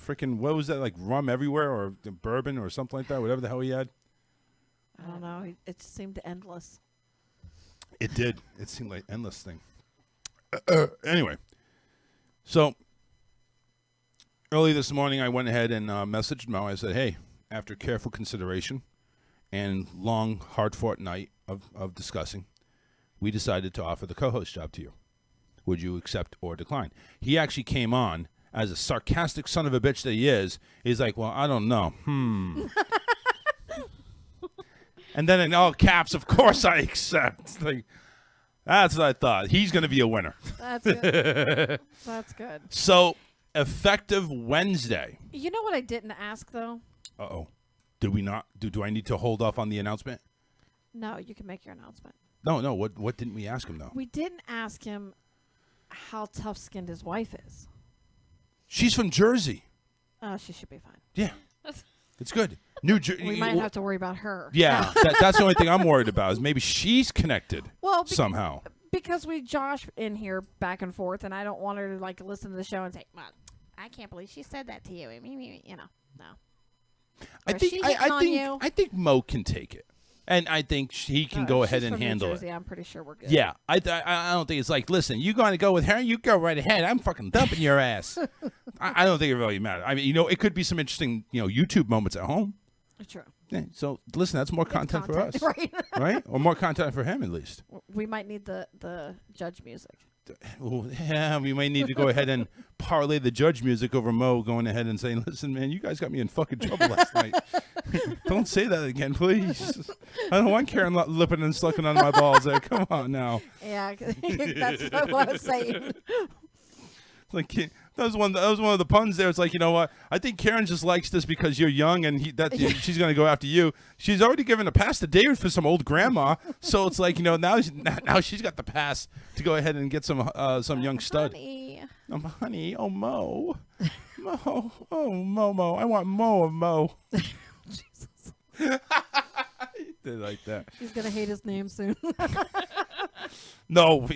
Freaking, what was that, like rum everywhere or bourbon or something like that? Whatever the hell he had. I don't know. It seemed endless. It did. It seemed like an endless thing. Anyway, so early this morning, I went ahead and messaged Mo. I said, hey, after careful consideration and long, hard-fought night of discussing, we decided to offer the co-host job to you. Would you accept or decline? He actually came on as a sarcastic son of a bitch that he is. He's like, well, I don't know. And then in all caps, of course I accept. Like, that's what I thought. He's going to be a winner. That's good. That's good. So, effective Wednesday. You know what I didn't ask, though? Uh-oh. Did we not? Do I need to hold off on the announcement? No, you can make your announcement. No. What didn't we ask him, though? We didn't ask him how tough-skinned his wife is. She's from Jersey. Oh, she should be fine. Yeah. It's good. New Jersey. We might have to worry about her. Yeah, that's the only thing I'm worried about is maybe she's connected somehow. Because we josh in here back and forth, and I don't want her to listen to the show and say, "Well, I can't believe she said that to you." No. I think Mo can take it. And I think he can Oh, go if ahead she's and from New handle Jersey, it. I'm pretty sure we're good. Yeah, I don't think it's like, listen, you going to go with her? You go right ahead. I'm fucking dumping your ass. I don't think it really matters. I mean, it could be some interesting, YouTube moments at home. True. Yeah, so listen, that's more content for us, right? right? Or more content for him at least. We might need the judge music. Well, yeah, we may need to go ahead and parlay the judge music over Mo going ahead and saying, listen, man, you guys got me in fucking trouble last night. Don't say that again, please. I don't want Karen lipping and sucking on my balls there. Come on now. Yeah, that's what I was saying. Like that was one of the puns there. It's like, you know what? I think Karen just likes this because you're young and she's going to go after you. She's already given a pass to David for some old grandma, so it's like, now she's got the pass to go ahead and get some young stud. Honey. Honey, oh Mo, Mo, oh Mo, I want Mo of Mo. Did like that. He's gonna hate his name soon. No,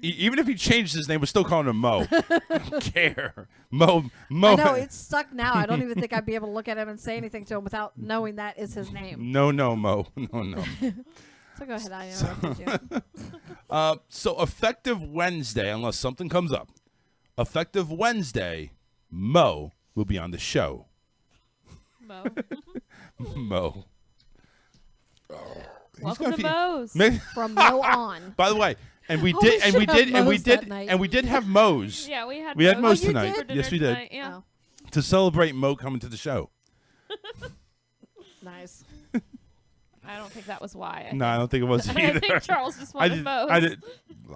even if he changed his name, we're still calling him Mo. I don't care. Mo. I know, it's stuck now. I don't even think I'd be able to look at him and say anything to him without knowing that is his name. No, Mo. No. So go ahead, I interrupted you. So effective Wednesday, unless something comes up, effective Wednesday, Mo will be on the show. Mo. Mo. Welcome to Mo's. From Mo on. By the way, and we Oh, did, we and we should have did, and we Mo's did, that night. and we did have Mo's Yeah, we had We had Mo's you tonight. did? for Yes, we dinner did. tonight, Yeah. Oh, To celebrate Mo coming to the show. nice. I don't think that was why. No, I don't think it was either. I think Charles just wanted Mo's.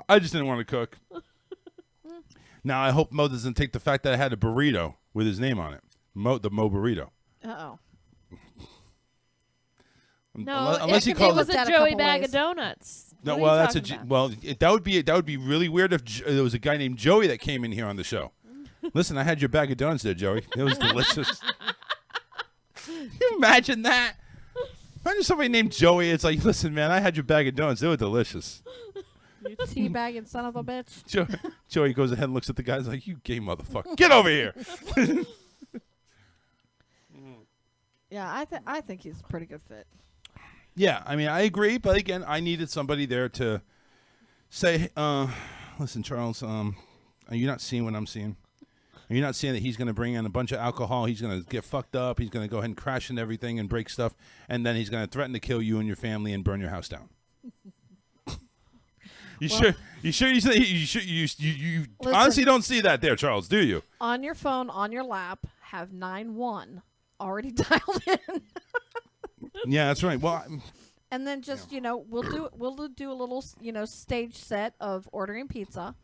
I just didn't want to cook. Now I hope Mo doesn't take the fact that I had a burrito with his name on it. The Mo burrito. Uh-oh. No, unless he it calls was it- a That a Joey couple bag ways. of donuts. No, What are well, you that's talking about? that would be really weird if there was a guy named Joey that came in here on the show. Listen, I had your bag of donuts there, Joey. It was delicious. Can you imagine that? Imagine somebody named Joey. It's like, listen, man, I had your bag of donuts. They were delicious. You teabagging son of a bitch. Joey goes ahead and looks at the guys like, you gay motherfucker. Get over here. Yeah, I think he's a pretty good fit. Yeah, I mean, I agree, but again, I needed somebody there to say, listen, Charles, are you not seeing what I'm seeing? Are you not seeing that he's going to bring in a bunch of alcohol? He's going to get fucked up. He's going to go ahead and crash into everything and break stuff, and then he's going to threaten to kill you and your family and burn your house down. You honestly don't see that there, Charles, do you? On your phone, on your lap, have 9-1 already dialed in. Yeah, that's right. Well, And then just, we'll do a little, stage set of ordering pizza.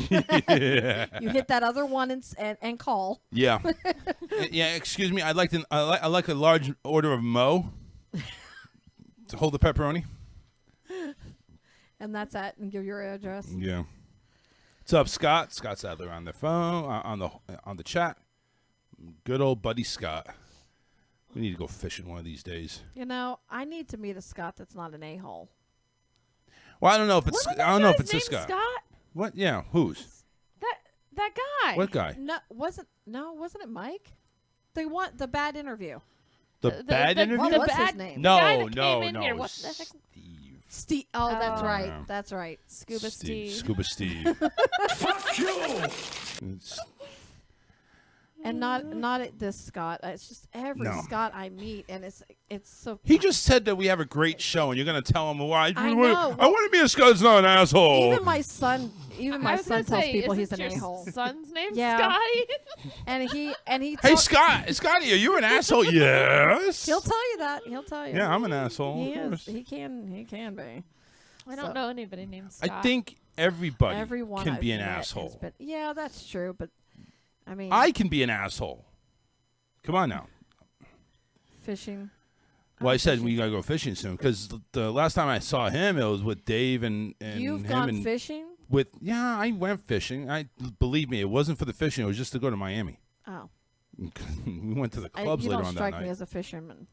yeah. You hit that other one and call. Yeah. Yeah, excuse me. I'd like a large order of Mo to hold the pepperoni. And that's it. And give your address. Yeah. What's up, Scott? Scott's out there on the phone, on the chat. Good old buddy Scott. We need to go fishing one of these days. I need to meet a Scott that's not an a-hole. Well, I don't know if it's. Wasn't I don't know if that it's guy's this name guy. Scott? What? Yeah. Who's? That guy. What guy? No, wasn't it Mike? The bad interview. The bad interview. What was his name? No, guy that no, came in no. here. What the heck? Steve. Steve. Oh, that's Oh. right. Yeah. That's right. Scuba Steve. Scuba Steve. Fuck you! It's- And not at this Scott. It's just every No. Scott I meet, and it's so. He just said that we have a great show, and you're going to tell him why. I know. I want to be a Scott. It's not an asshole. Even my son tells people he's an your a-hole. son's name Yeah. Scotty? And he Hey, Scotty, are you an asshole? Yes. He'll tell you that. He'll tell you. Yeah, I'm an asshole. He of is. course. He can be. I don't So- know anybody named Scott. I think everybody Everyone can I've be an met has asshole. been- yeah, that's true. But I mean, I can be an asshole. Come on now. fishing. Well, I I'm said fishing. we gotta go fishing soon because the last time I saw him, it was with Dave and You've him gone and fishing? I went fishing. Believe me, it wasn't for the fishing. It was just to go to Miami. Oh, We went to the clubs you later don't on that strike night. me as a fisherman.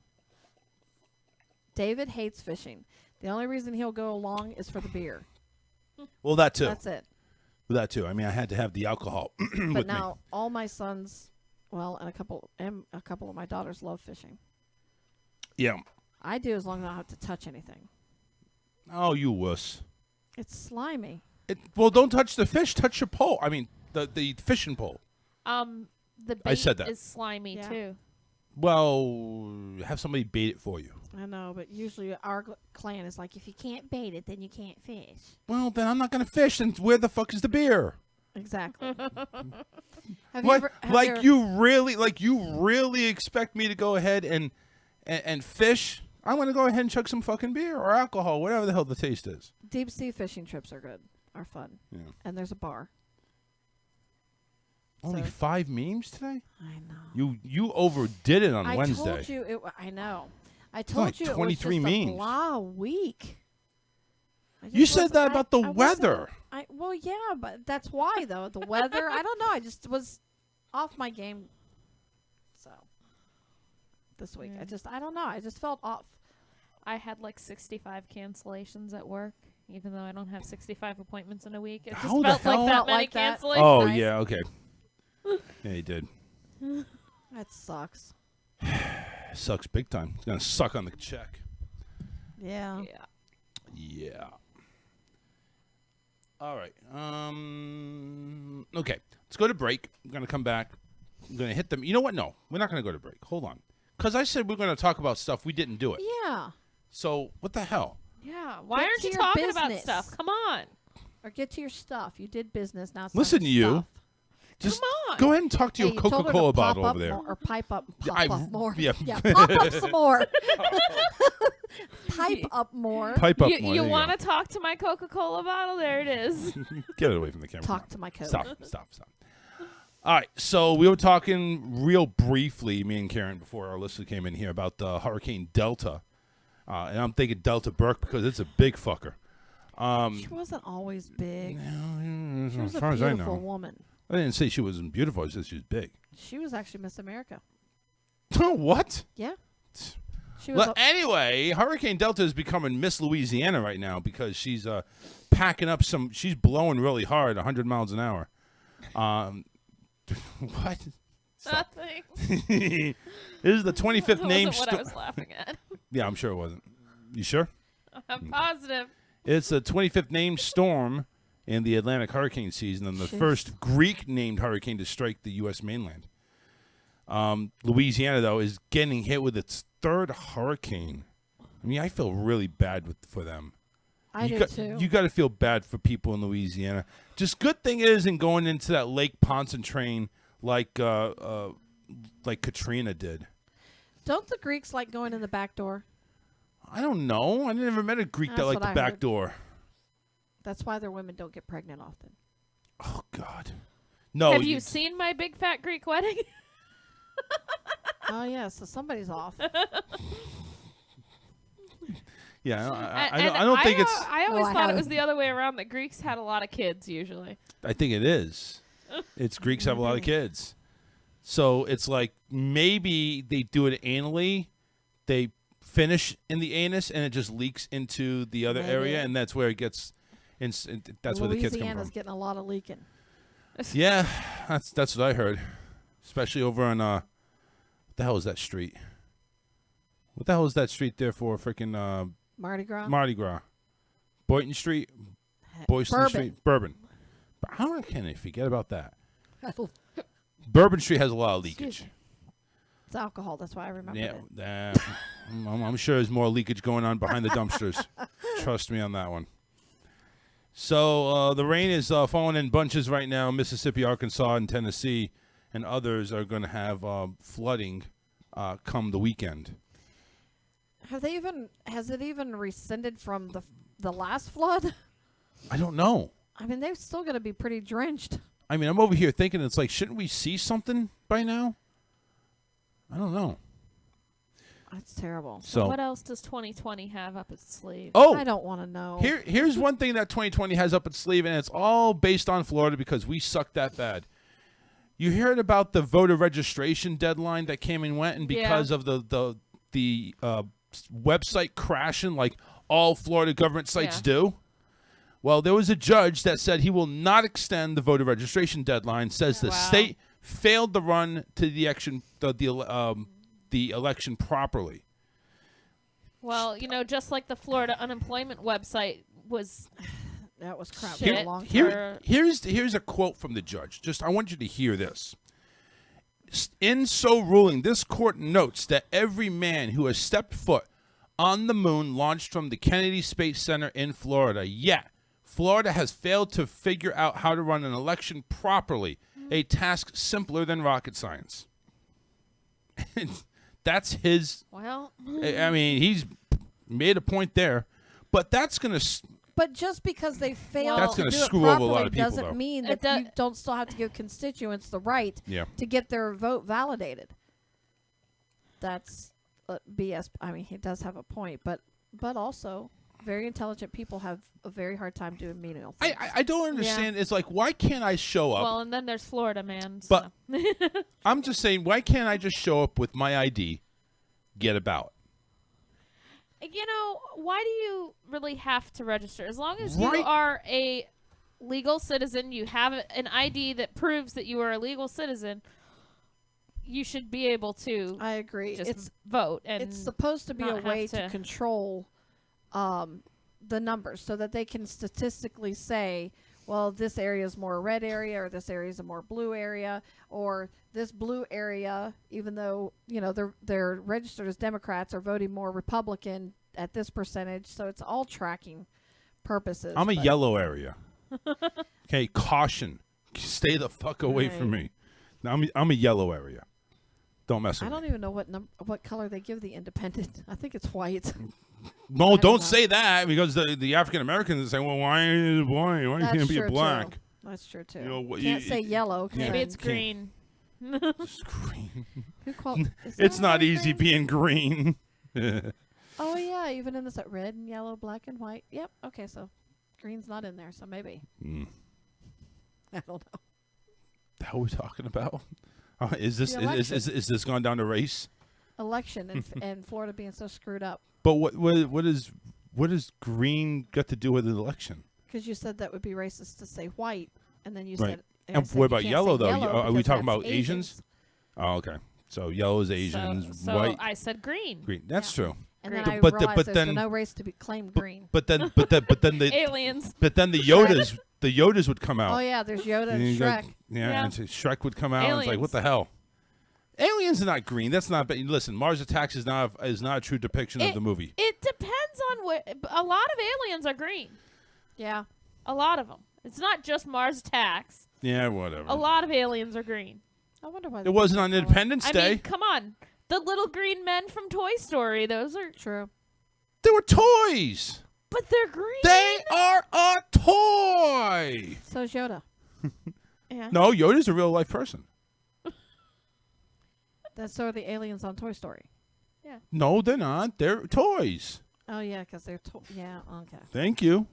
David hates fishing. The only reason he'll go along is for the beer. Well, that too. That's it. That too. I mean, I had to have the alcohol But with now all my sons, well, and a couple of my daughters love fishing. me. Yeah, I do as long as I don't have to touch anything. Oh, you wuss. It's slimy. Well, don't touch the fish. Touch your pole. I mean, the fishing pole. The bait I said that. is slimy too. Well, have somebody bait it for you. I know, but usually our clan is like, if you can't bait it, then you can't fish. Well, then I'm not going to fish. Then where the fuck is the beer? Exactly. You really expect me to go ahead and fish? I'm going to go ahead and chug some fucking beer or alcohol, whatever the hell the taste is. Deep sea fishing trips are good, are fun. Yeah. And there's a bar. Only 5 memes today? I know. You overdid it on Wednesday. I told you. I know. I told you 23 it was just memes. a blah week. You said that about the weather. Well, yeah, but that's why, though. The weather, I don't know. I just was off my game. So, this week. I don't know. I just felt off. I had like 65 cancellations at work, even though I don't have 65 appointments in a week. It just How the felt like hell? that many Like that. cancellations. Oh, yeah, okay. Yeah, you did. That sucks. Sucks big time. It's going to suck on the check. Yeah. Yeah. All right. Okay. Let's go to break. I'm going to come back. I'm going to hit them. You know what? No, we're not going to go to break. Hold on. Because I said we're going to talk about stuff. We didn't do it. Yeah. So what the hell? Yeah. Why Get aren't to you your talking about business. stuff? Come on. Or get to your stuff. You did business. Now it's Listen time to you. stuff. Just Come on. go ahead and talk to Hey, your you told her to Coca-Cola pop bottle up over there. More, or pipe up. Pop I- up more. yeah. Pop up some more. Pipe up more. Pipe up more. You There you want to talk to my Coca-Cola bottle? There it is. go. Get it away from the camera. Talk to my Coke. Stop. All right, so we were talking real briefly, me and Karen, before our listener came in here, about Hurricane Delta. And I'm thinking Delta Burke because it's a big fucker. She wasn't always big. She As was far a as I beautiful know. woman. I didn't say she wasn't beautiful. I said she was big. She was actually Miss America. What? Yeah. She was. Anyway, Hurricane Delta is becoming Miss Louisiana right now because she's packing up some. She's blowing really hard, 100 miles an hour. What? Nothing. This is the 25th That name. wasn't what I was laughing at. Yeah, I'm sure it wasn't. You sure? I'm positive. It's the 25th named storm in the Atlantic hurricane season and the first Greek-named hurricane to strike the U.S. mainland. Louisiana, though, is getting hit with its 3rd hurricane. I mean, I feel really bad for them. I do too. You got to feel bad for people in Louisiana. Just good thing is in going into that Lake Pontchartrain like Katrina did. Don't the Greeks like going in the back door? I don't know. I never met a Greek that That's liked what the I back heard. door. That's why their women don't get pregnant often. Oh, God. No. Have you seen my big fat Greek wedding? Oh yeah, so somebody's off. Yeah, And I don't think it's... I always No, I thought it haven't. was the other way around. That Greeks had a lot of kids usually. I think it is. It's Greeks have a lot of kids. So it's like maybe they do it anally. They finish in the anus and it just leaks into the other Maybe. area, and that's where it gets... that's where the kids come Louisiana's from. getting a lot of leaking. Yeah, that's what I heard. Especially over on... what the hell is that street? What the hell is that street there for freaking... Mardi Gras. Mardi Gras. Boynton Street, Boylston Bourbon. Street, Bourbon. How can I forget about that? Bourbon Street has a lot of Excuse leakage. me. It's alcohol. That's why I remember Yeah, it. I'm sure there's more leakage going on behind the dumpsters. Trust me on that one. So the rain is falling in bunches right now. Mississippi, Arkansas, and Tennessee, and others are going to have flooding come the weekend. Has it even rescinded from the last flood? I don't know. I mean, they're still going to be pretty drenched. I mean, I'm over here thinking it's like, shouldn't we see something by now? I don't know. That's terrible. So What else does 2020 have up its sleeve? Oh, I don't want to know. here's one thing that 2020 has up its sleeve, and it's all based on Florida because we suck that bad. You heard about the voter registration deadline that came and went, and because of the website crashing like all Florida government sites do. Well, there was a judge that said he will not extend the voter registration deadline. Says the state failed to run to the election properly. Well, just like the Florida unemployment website was That was crap for Shit. a long time. Here's a quote from the judge. I want you to hear this. In so ruling, this court notes that every man who has stepped foot on the moon launched from the Kennedy Space Center in Florida. Yet, Florida has failed to figure out how to run an election properly, a task simpler than rocket science. That's his. well. I mean, he's made a point there, but that's going to. But just because they fail That's to gonna do it screw over a lot properly of people, doesn't though. mean It that do- you don't still have to give constituents the right to get their vote validated. That's BS. I mean, he does have a point, but also very intelligent people have a very hard time doing menial things. I don't understand. It's like, why can't I show up? Well, and then there's Florida, man. But- so. I'm just saying, why can't I just show up with my ID, get a ballot? Why do you really have to register? As long as Right. you are a legal citizen, you have an ID that proves that you are a legal citizen, you should be able to I agree. just vote. And It's supposed to be a not have way to to- control the numbers so that they can statistically say, well, this area is more a red area, or this area is a more blue area, or this blue area, even though they're registered as Democrats, are voting more Republican at this percentage. So it's all tracking purposes. I'm a but- yellow area. Okay, caution. Stay the fuck away from me. Now, I'm a yellow area. Don't mess I with don't me. even know what color they give the independent. I think it's white. No, I don't don't know. say that, because the African Americans say, well, why can't That's it be a true, black? too. That's true too. You know, what- Can't you- say yellow. Yeah. maybe can. it's green. It's green. Who called? is It's that not really easy green? being green. Oh yeah, even in this red and yellow, black and white. Yep. Okay, so green's not in there, so maybe. Mm. I don't know. How are we talking about? Is this The is election. this gone down to race? Election and Florida being so screwed up But what does green got to do with the election? because you said that would be racist to say white, and then you Right. said. And I what said you about can't yellow, say though? yellow Are we because talking that's about Asians? Oh, okay. So yellow is Asians, So white, I said green. green. That's true. And Green. then I But the- realized but there's then- no race to be claimed green. But then the Aliens. but then the Yodas would come out. Oh yeah, there's Yoda And and you got- Shrek. Yeah. and so Shrek would come out. And it's like, Aliens. what the hell? Aliens are not green. That's not. But listen, Mars Attacks is not a true depiction of the movie. It depends on what. A lot of aliens are green. Yeah. A lot of them. It's not just Mars Attacks. Yeah, whatever. A lot of aliens are green. I wonder why. It wasn't on Independence I Day. mean, come on. The little green men from Toy Story. Those are. True. They were toys. But they're green. They are a toy. So's Yoda. Yeah. No, Yoda's a real life person. So are the aliens on Toy Story. No, they're not. They're toys. Oh yeah, because they're yeah. Okay. Thank you.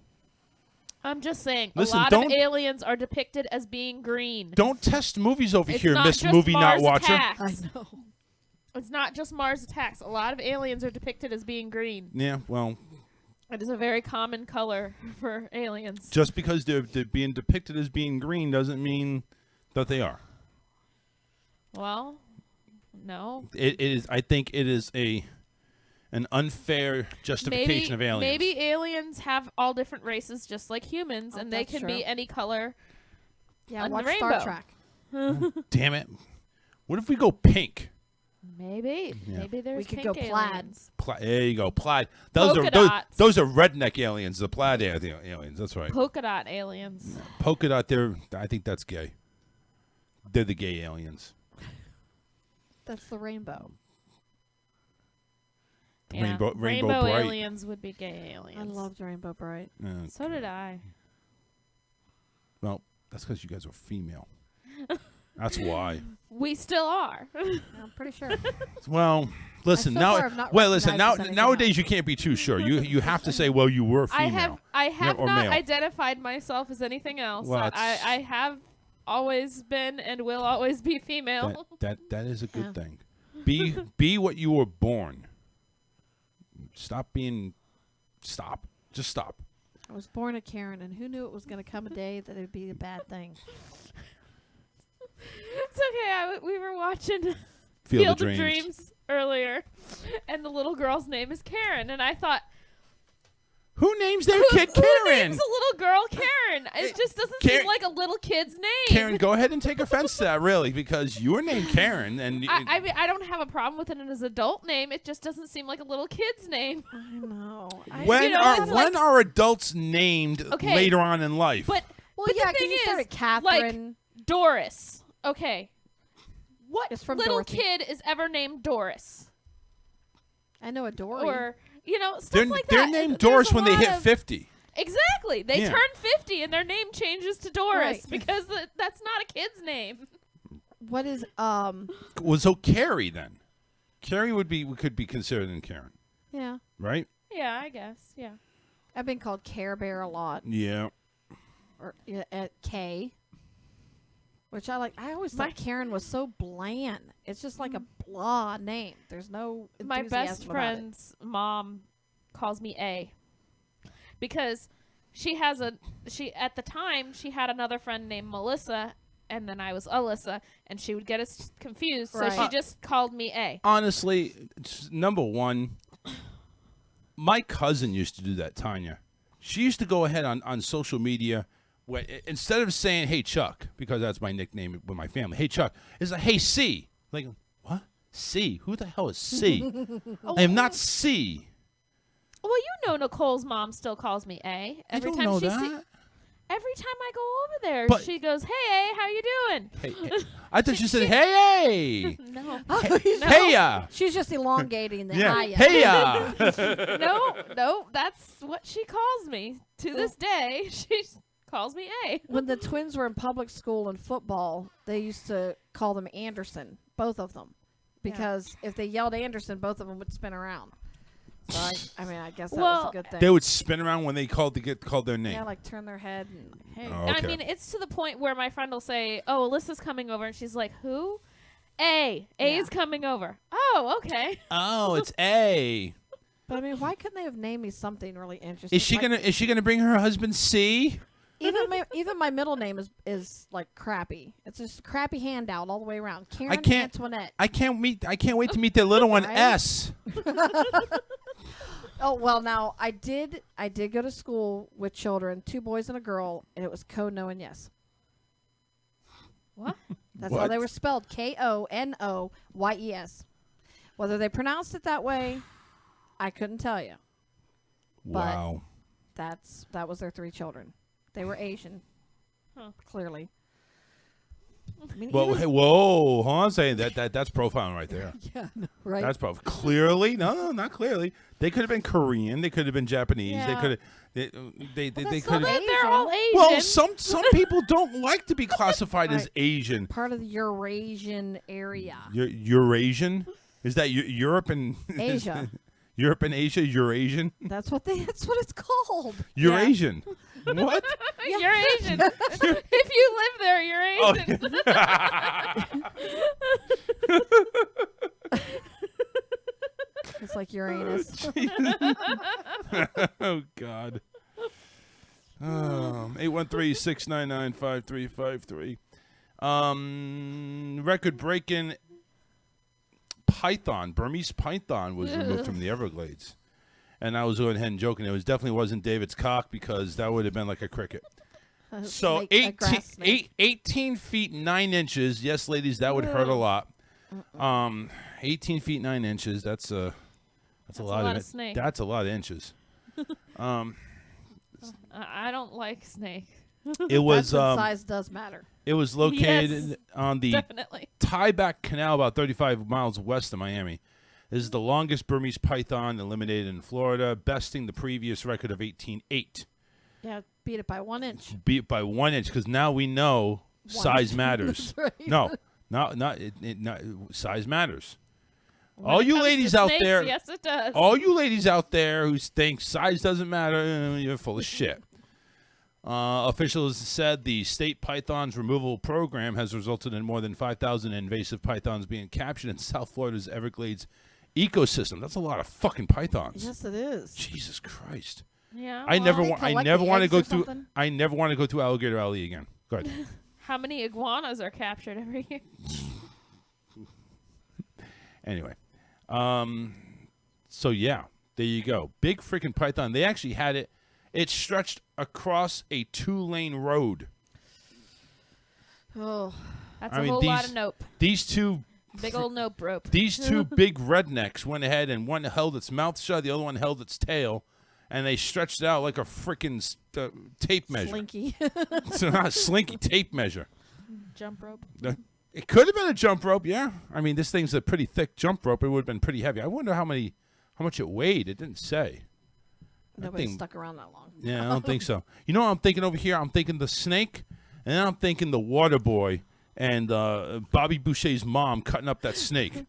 I'm just saying. Listen, a lot of don't- aliens are depicted as being green. Don't test movies over It's here, not Miss just Movie Not Mars Watcher. Attacks. I know. It's not just Mars Attacks. A lot of aliens are depicted as being green. Yeah, well, It is a very common color for aliens. just because they're being depicted as being green doesn't mean that they are. Well, no. It is. I think it is an unfair justification of aliens. Maybe aliens have all different races, just like humans, Oh, and they that's can true. be any color. Yeah. On the Watch rainbow. Star Trek. Damn it! What if we go pink? Maybe. Yeah. Maybe there's We could pink go plaid. aliens. There you go, plaid. Those Polka are those, dots. those are redneck aliens. The plaid aliens. That's right. Polka dot aliens. Polka dot. I think that's gay. They're the gay aliens. That's the rainbow. Yeah. Rainbow Rainbow Bright. aliens would be gay I aliens. loved Rainbow Bright. So did I. Well, that's because you guys are female. That's why. We still are. I'm pretty sure. Well, listen so now. far have not Well, listen now. recognized anything Nowadays, else. you can't be too sure. You have to say, well, you were female. I have or not male. identified myself as anything else. Well, I have always been and will always be female. That is a good Yeah. thing. Be what you were born. Stop being. Stop. Just stop. I was born a Karen, and who knew it was going to come a day that it would be a bad thing? It's okay. We were watching Field Field of of Dreams earlier, and the little girl's name is Karen, and I thought, Who names their kid who Karen? names a little girl Karen? It just doesn't Karen- seem like a little kid's name. Karen, go ahead and take offense to that, really, because you were named Karen, and I mean, I don't have a problem with it as an adult name. It just doesn't seem like a little kid's name. I know. when you know, are it's when like- are adults named Okay. later on in life? But Well, but yeah, the thing you start is, at Catherine. like Doris. Okay, what It's from little Dorothy. kid is ever named Doris? I know a Dory. Or stuff they're like they're that. named There's Doris a when they lot hit of- 50. Exactly. They Yeah. turn 50 and their name changes to Doris Right. because that's not a kid's name. What is Well, so Carrie then. Carrie could be considered in Karen, Yeah, right? Yeah, I guess. Yeah. I've been called Care Bear a lot, Yeah. or at K, which I like. I always thought Karen was so bland. It's just like a blah name. There's no My enthusiasm best about it. friend's mom calls me A because at the time she had another friend named Melissa and then I was Alyssa and she would get us confused, Right. so she just called me A. Honestly, number one, my cousin used to do that, Tanya. She used to go ahead on social media where instead of saying, "Hey Chuck," because that's my nickname with my family, "Hey Chuck," it's like, "Hey C." Like, what? C? Who the hell is C? I am not C. Well, you know Nicole's mom still calls me A. I don't know that. Every time I go over there, But- she goes, "Hey, A, how you doing?" Hey, I thought you said, "Hey, No. hey ya." She's just elongating the Yeah. hiya. Hey ya. No, that's what she calls me. To this day, she calls me A. When the twins were in public school and football, they used to call them Anderson, both of them, because if they yelled Anderson, both of them would spin around. So I guess that was Well, a good thing. They would spin around when they called their name. Yeah, like turn their head and hey. Oh. I Okay. mean, it's to the point where my friend will say, "Oh, Alyssa's coming over," and she's like, "Who?" A's Yeah. coming over. Oh, okay. Oh, it's A. But I mean, why couldn't they have named me something really interesting? Is she gonna bring her husband C? Even my middle name is like crappy. It's just a crappy handout all the way around. Karen can't- Antoinette. I can't wait to meet their little one Right? S. Oh well, now I did go to school with children, 2 boys and a girl, and it was Kono and Yes. What? That's how What? they were spelled, Konoyes. Whether they pronounced it that way, I couldn't tell you. But- Wow. That was their 3 children. They were Asian, clearly. I mean, Well, even- hey, whoa, hold on a second. That's profiling right there. yeah, no, right. That's profiling. Clearly, no, not clearly. They could have been Korean. They could have been Japanese. They Yeah. could have. They that's could not have. They're all Asian. Well, some people don't like to be classified as Right. Asian. Part of the Eurasian area. Eurasian? Is that Europe and Asia. Europe and Asia, Eurasian? That's what it's called. Eurasian. What? You're Asian. If you live there, you're Oh, Asian. It's like Uranus. Oh God. 813-699-5353. Record-breaking python, Burmese python, was removed from the Everglades. And I was going ahead and joking. It definitely wasn't David's cock because that would have been like a cricket. So A grass snake. 18 feet 9 inches. Yes, ladies, that would hurt a lot. 18 feet 9 inches. That's a lot of snake. That's a lot of inches. I don't like snake. It was That's when size does matter. it was located Yes. on the Definitely. Tieback Canal, about 35 miles west of Miami. This is the longest Burmese python eliminated in Florida, besting the previous record of 18.8. Yeah, beat it by 1 inch. Beat by 1 inch, because now we know size matters. That's right. No, not size matters. When All it you comes to ladies out snakes, there, yes, it does. all you ladies out there who think size doesn't matter, you're full of shit. Officials said the state python's removal program has resulted in more than 5,000 invasive pythons being captured in South Florida's Everglades ecosystem. That's a lot of fucking pythons. Yes, it is. Jesus Christ! Yeah. I never they want. I collect never the want to eggs go or through. something? I never want to go through Alligator Alley again. Go ahead. How many iguanas are captured every year? Anyway, so yeah, there you go. Big freaking python. They actually had it. It stretched across a 2-lane road. Oh, That's I a mean, whole lot of nope. These two Big old nope rope. These two big rednecks went ahead and one held its mouth shut, the other one held its tail, and they stretched it out like a freaking tape measure. Slinky. It's not a slinky, tape measure. Jump rope. It could have been a jump rope, yeah. I mean, this thing's a pretty thick jump rope. It would have been pretty heavy. I wonder how much it weighed. It didn't say. Nobody stuck around that long. Yeah, I don't think so. You know what I'm thinking over here? I'm thinking the snake, and then I'm thinking the water boy and Bobby Boucher's mom cutting up that snake.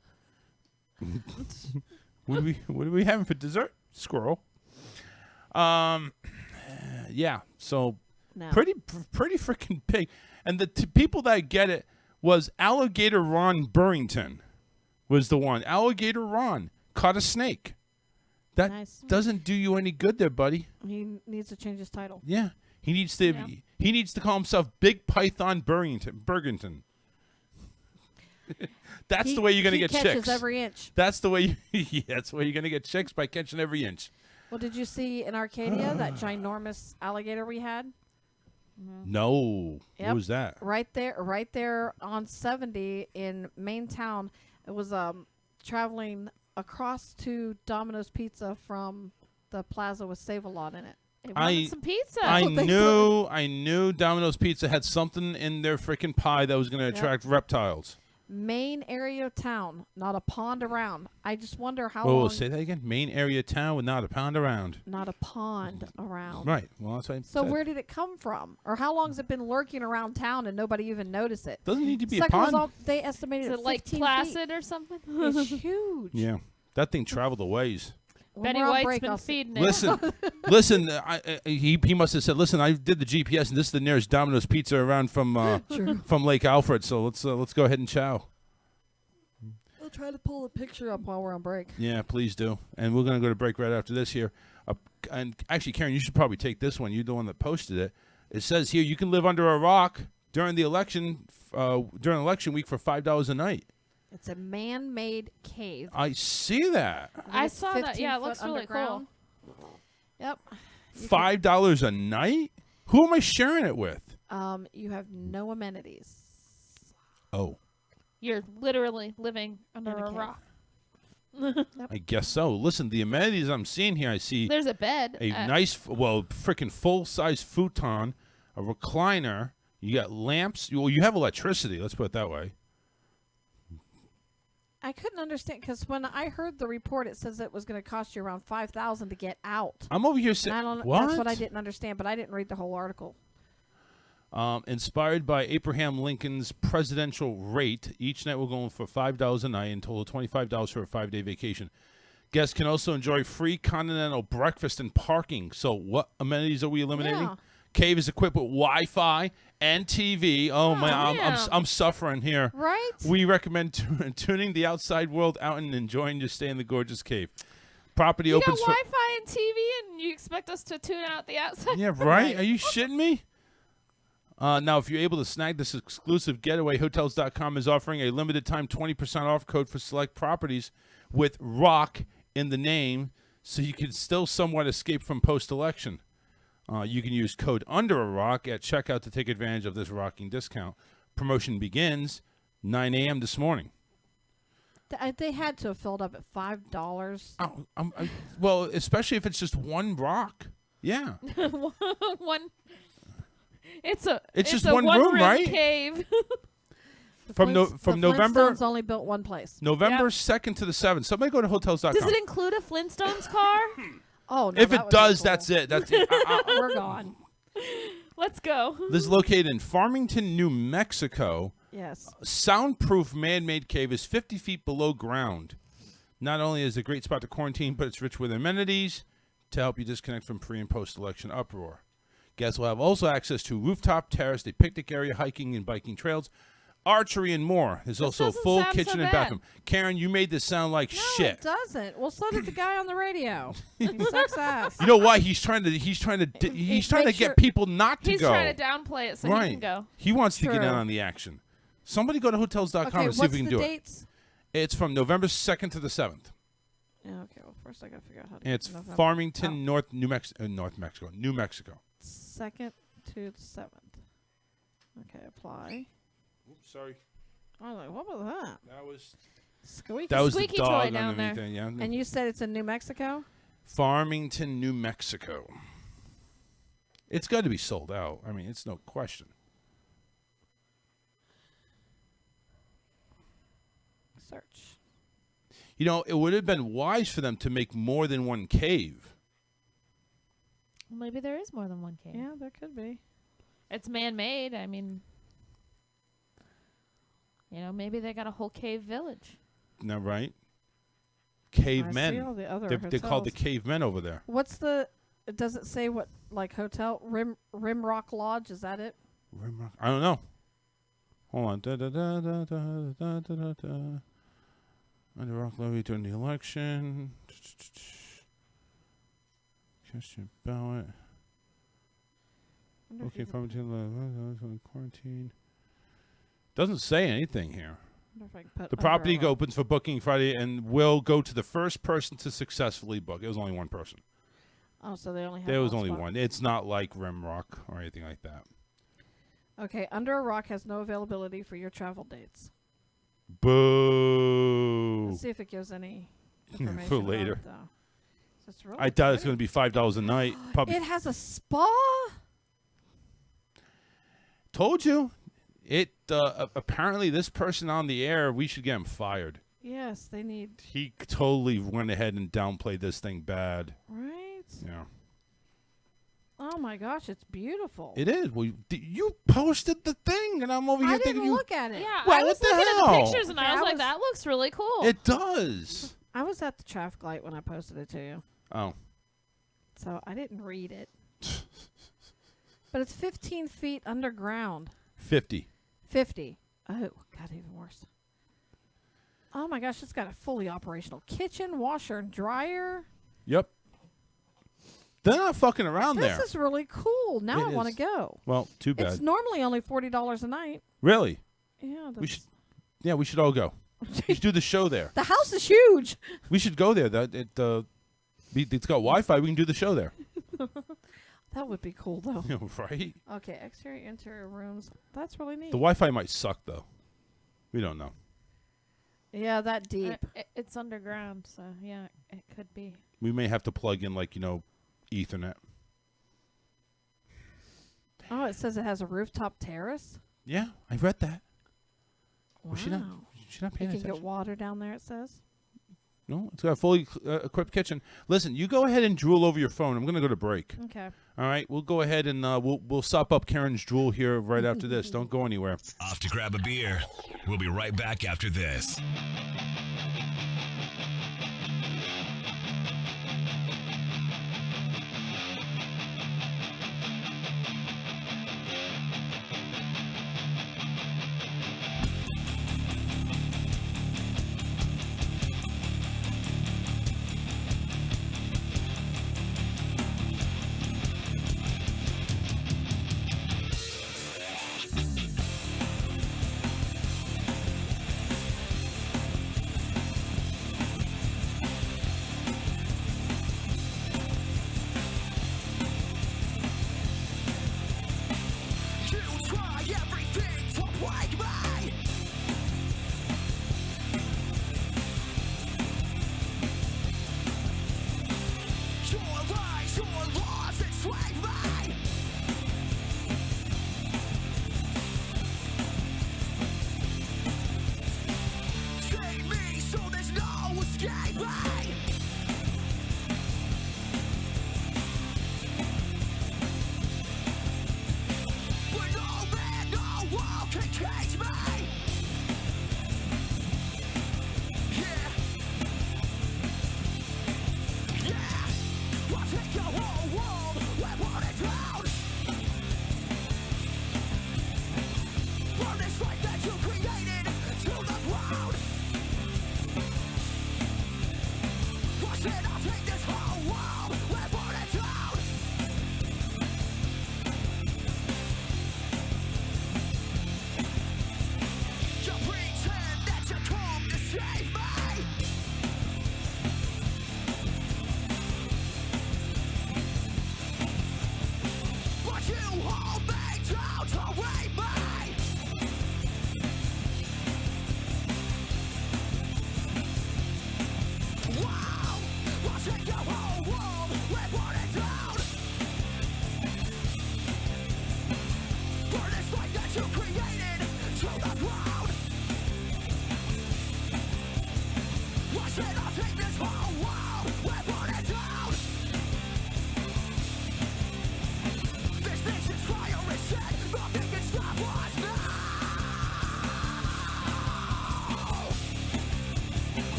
What are we having for dessert? Squirrel. Yeah. So No. pretty freaking big. And the people that get it was Alligator Ron Burrington was the one. Alligator Ron caught a snake. That Nice. doesn't do you any good there, buddy. He needs to change his title. Yeah. He needs to call himself Big Python Burrington. That's the way you're going to get catches chicks. every inch. That's the way that's the way you're going to get chicks, by catching every inch. Well, did you see in Arcadia that ginormous alligator we had? No. Yep. What was that? Right there on 70 in Main Town. It was traveling across to Domino's Pizza from the plaza with Save-A-Lot in it. They wanted some pizza. I knew Domino's Pizza had something in their freaking pie that was going to attract reptiles. Main area of town, not a pond around. I just wonder how Oh, long. say that again. Main area town with not a pound around. Not a pond around. Right. Well, that's what I So said. where did it come from? Or how long has it been lurking around town and nobody even noticed it? Doesn't need to be a Sucker was pond. all, they estimated Is it it like 15 Placid or something? feet. It's huge. Yeah. That thing traveled a ways. When Betty we're on White's break, been I'll see- feeding it. Listen. He must have said, "Listen, I did the GPS, and this is the nearest Domino's Pizza around from from Lake Alfred. So let's go ahead and chow." I'll try to pull a picture up while we're on break. Yeah, please do. And we're gonna go to break right after this here. And actually, Karen, you should probably take this one. You're the one that posted it. It says here you can live under a rock during the election week for $5 a night. It's a man-made cave. I see that. I It's saw that. 15 Yeah, it foot looks really underground. cool. Yep. $5 a night? Who am I sharing it with? You have no amenities. Oh, You're literally living under In a a cave. rock. I guess so. Listen, the amenities I'm seeing here, I see There's a bed. a nice, freaking full-size futon, a recliner. You got lamps. Well, you have electricity. Let's put it that way. I couldn't understand because when I heard the report, it says it was going to cost you around $5,000 to get out. I'm over here And saying, I don't. what? That's what I didn't understand, but I didn't read the whole article. Inspired by Abraham Lincoln's presidential rate, each night we're going for $5 a night and total $25 for a 5-day vacation. Guests can also enjoy free continental breakfast and parking. So what amenities are we eliminating? Yeah. Cave is equipped with Wi-Fi and TV. Oh, man, yeah. I'm suffering here. Right? We recommend tuning the outside world out and enjoying your stay in the gorgeous cave. Property You got opens for... Wi-Fi and TV, and you expect us to tune out the outside? Yeah, right? Are you shitting me? Now, if you're able to snag this exclusive getaway, Hotels.com is offering a limited time 20% off code for select properties with rock in the name, so you can still somewhat escape from post-election. You can use code Under a Rock at checkout to take advantage of this rocking discount. Promotion begins 9 a.m. this morning. They had to have filled up at $5. Well, especially if it's just one rock. Yeah. One. It's just a one room, room right? Cave. From November Flintstones only built one place. November Yep. 2nd to the 7th. Somebody go to Hotels.com. Does it include a Flintstones car? Oh, no, If that it would be does, cool. that's it. That's it. We're gone. Let's go. This is located in Farmington, New Mexico. Yes. Soundproof man-made cave is 50 feet below ground. Not only is it a great spot to quarantine, but it's rich with amenities to help you disconnect from pre- and post-election uproar. Guests will have also access to rooftop terrace, a picnic area, hiking and biking trails, archery, and more. There's also a doesn't full sound so kitchen and bad. bathroom. Karen, you made this sound like No, shit. it doesn't. Well, so did the guy on the radio. He sucks ass. You know why? He's trying to Make sure- get people not to He's go. trying to downplay it so he Right. can go. He wants to get in True. on the action. Somebody go to Hotels.com Okay, and see if what's we can the do it. dates? It's from November 2nd to the 7th. Yeah, okay. Well, first I gotta figure out how to. And it's November. Farmington, New Mexico. New Mexico. 2nd to the 7th. Okay, apply. Oops, sorry. I was like, what was that? That was Squeaky. the Squeaky dog toy down underneath there. it. Yeah. And you said it's in New Mexico? Farmington, New Mexico. It's got to be sold out. I mean, it's no question. Search. You know, it would have been wise for them to make more than one cave. Maybe there is more than one cave. Yeah, there could be. It's man-made. I mean, maybe they got a whole cave village. Isn't that right? I see Cavemen. all the other They're called the hotels. cavemen over there. What's the? Does it say what hotel? Rimrock Lodge? Is that it? I don't know. Hold on. Da, da, da, da, da, da, da, da, da. Under rock levy during the election. Question ballot. Wonder if Okay, you could- Farmington quarantine. Doesn't say anything here. wonder if I can put The under property a rock. opens for booking Friday and will go to the first person to successfully book. It was only one person. Oh, so they only have. There was one only spot. one. It's not like Rimrock or anything like that. Okay, Under a Rock has no availability for your travel dates. Boo. Let's see if it gives any information For about later. it, though. So it's really I thought it's pretty. going to be $5 a night. Probably It has a spa. told you. It apparently this person on the air, we should get him fired. Yes, they need. He totally went ahead and downplayed this thing bad. Right. Yeah. Oh my gosh, it's beautiful. It is. Well, you posted the thing, and I'm over here I thinking didn't you. look at it. Yeah, Well, I was what the looking at hell? the pictures and Okay, I was I like, was- that looks really cool. It does. I was at the traffic light when I posted it to you, Oh. so I didn't read it. But it's 15 feet underground. 50. 50. Oh, God, even worse. Oh my gosh, it's got a fully operational kitchen, washer, and dryer. Yep. They're not fucking around This there. is really cool. Now It I want to is. go. Well, too It's bad. normally only $40 a night. Really? Yeah, We should. Yeah, we should all go. We should do the show there. The house is huge. We should go there. It's got Wi-Fi. We can do the show there. That would be cool, though. Right? Okay, exterior, interior rooms. That's really neat. The Wi-Fi might suck though. We don't know. Yeah, that deep. It's underground, so yeah, it could be. We may have to plug in Ethernet. Oh, it says it has a rooftop terrace. Yeah, I read that. Wow. Was she not You paying can attention? get water down there, it says. No, it's got a fully equipped kitchen. Listen, you go ahead and drool over your phone. I'm going to go to break. Okay. All right, we'll go ahead and we'll sop up Karen's drool here right after this. Don't go anywhere. Off to grab a beer. We'll be right back after this.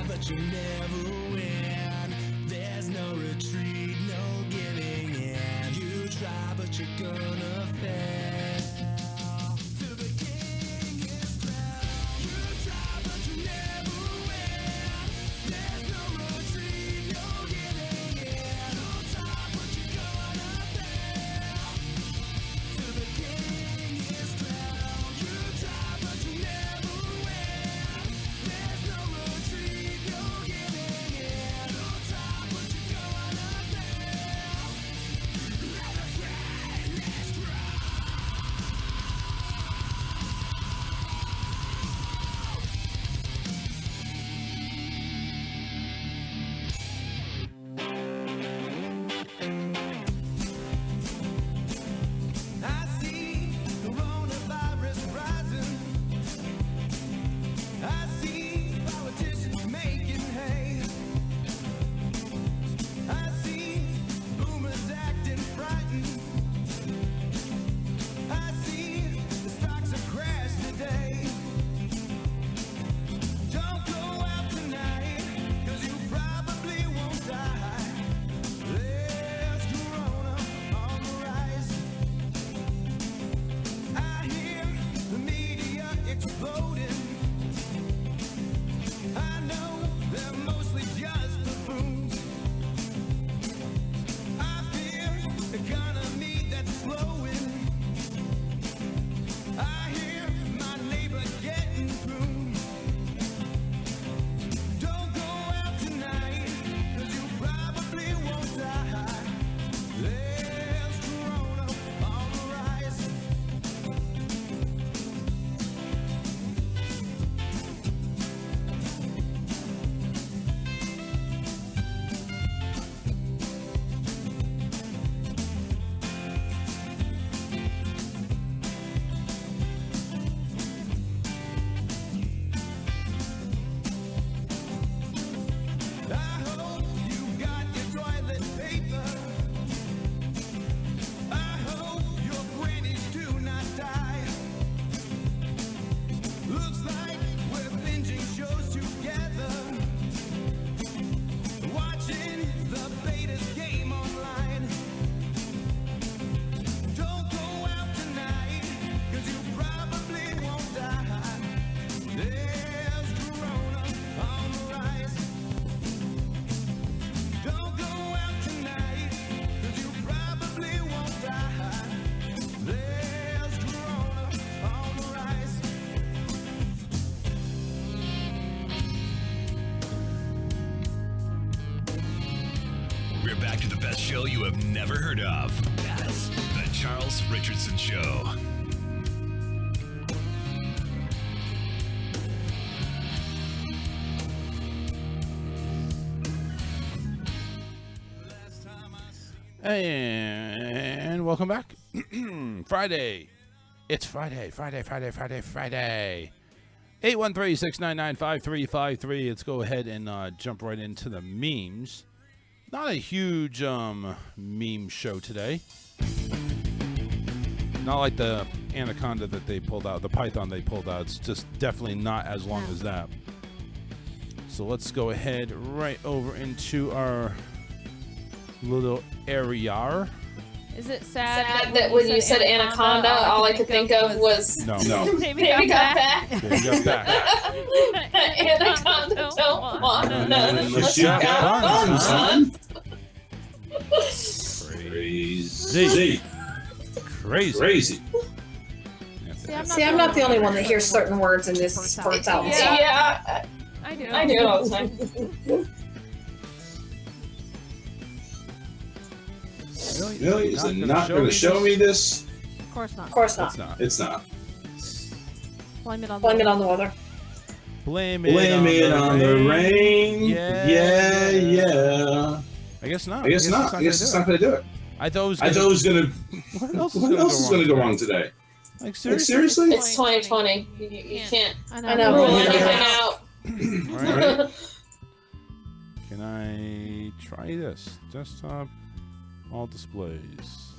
but you never win. There's no retreat, no giving in. You try, but you're gonna fail. To the king is crowned. You try, but you never win. There's no retreat, no giving in. No time, but you're gonna fail. To the king is crowned. You try, but you never win. There's no retreat, no giving in. No time, but you're gonna fail. Let the king is crowned. We're back to the best show you have never heard of. That's the Charles Richardson Show. And welcome back. Friday. It's Friday. 813-699-5353. Let's go ahead and jump right into the memes. Not a huge meme show today. Not like the anaconda that they pulled out, the python they pulled out. It's just definitely not as long as that. So let's go ahead right over into our little area. Is it sad that when you said anaconda, all I could think of was No. Baby Baby got got back. back. Baby got back. Anaconda don't want none unless you got got buns, buns, son. Crazy. See, I'm not the only one that hears certain words and this spurts out. Yeah, I do. I do it all the time. Really? Is it not going to show me this? Of course not. Of course not. It's not. Blame it on Blame it on the weather. Blame Blame on the rain. Yeah. Yeah. I guess not. I guess not. I guess it's not going to do it. I thought it was I thought it was going to. What else What else is going to go wrong today? Like Seriously? It's 2020. You can't I rule know. anything out. Alright. Can I try this? Desktop, all displays.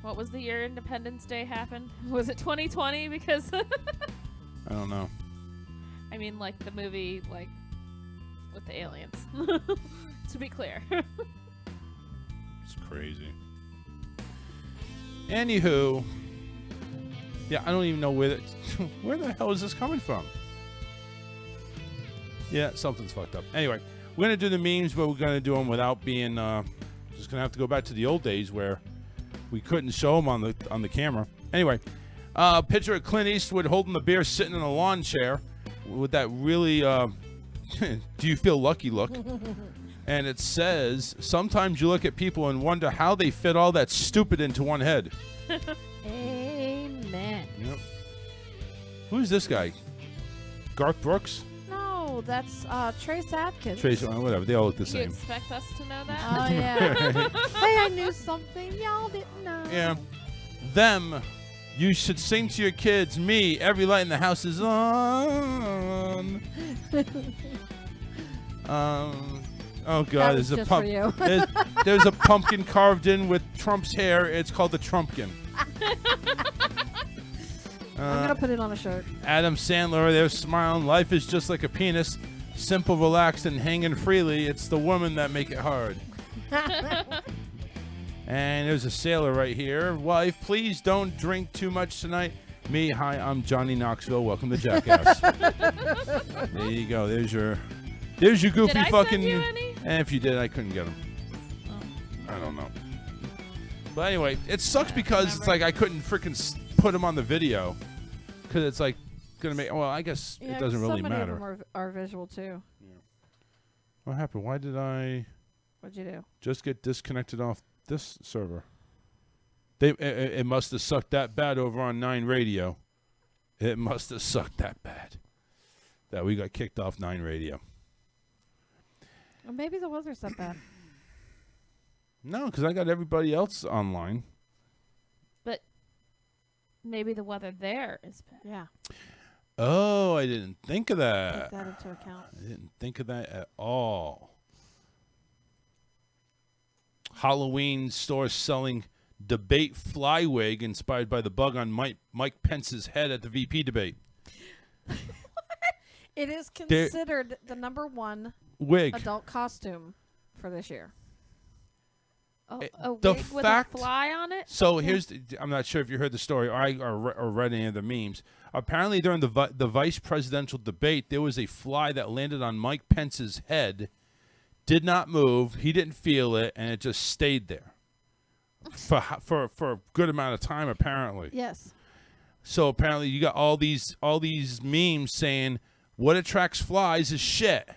What was the year Independence Day happened? Was it 2020? Because I don't know. I mean, like the movie, like with the aliens. To be clear. It's crazy. Anywho, yeah, I don't even know where the hell is this coming from? Yeah, something's fucked up. Anyway, we're gonna do the memes, but we're gonna do them without being. Just gonna have to go back to the old days where we couldn't show them on the camera. Anyway, picture of Clint Eastwood holding the beer, sitting in a lawn chair, with that really do you feel lucky look. And it says, sometimes you look at people and wonder how they fit all that stupid into one head. Amen. Yep. Who's this guy? Garth Brooks? No, that's Trace Adkins. Trace, whatever. They all look the You same. expect us to know that? Oh, yeah. Hey, I knew something y'all didn't know. Yeah. Them. You should sing to your kids. Me, every light in the house is on. Oh God, That there's was a just pump. for you. There's a pumpkin carved in with Trump's hair. It's called the Trumpkin. I'm going to put it on a shirt. Adam Sandler, they're smiling. Life is just like a penis, simple, relaxed, and hanging freely. It's the women that make it hard. And there's a sailor right here. Wife, please don't drink too much tonight. Me, hi, I'm Johnny Knoxville. Welcome to Jackass. There you go. There's your goofy Did I fucking. send you any? And if you did, I couldn't get them. Oh. I don't know. But anyway, it sucks because it's like I couldn't freaking put them on the video because it's like gonna make. Well, I guess Yeah, it doesn't so really many matter. of them are visual, too. What happened? Why did I What'd you do? just get disconnected off this server? It must have sucked that bad over on 9 Radio. It must have sucked that bad that we got kicked off 9 Radio. Well, maybe the weather's that bad. No, because I got everybody else online. But maybe the weather there is bad. Yeah. Oh, I didn't think of that. Take that into account. I didn't think of that at all. Halloween store selling debate fly wig inspired by the bug on Mike Pence's head at the VP debate. It is considered the #1 Wig. adult costume for this year. Oh, It- a the wig with fact- a fly on it? So here's I'm not sure if you heard the story or read any of the memes. Apparently during the vice presidential debate, there was a fly that landed on Mike Pence's head, did not move, he didn't feel it, and it just stayed there for a good amount of time apparently. Yes. So apparently you got all these memes saying what attracts flies is shit,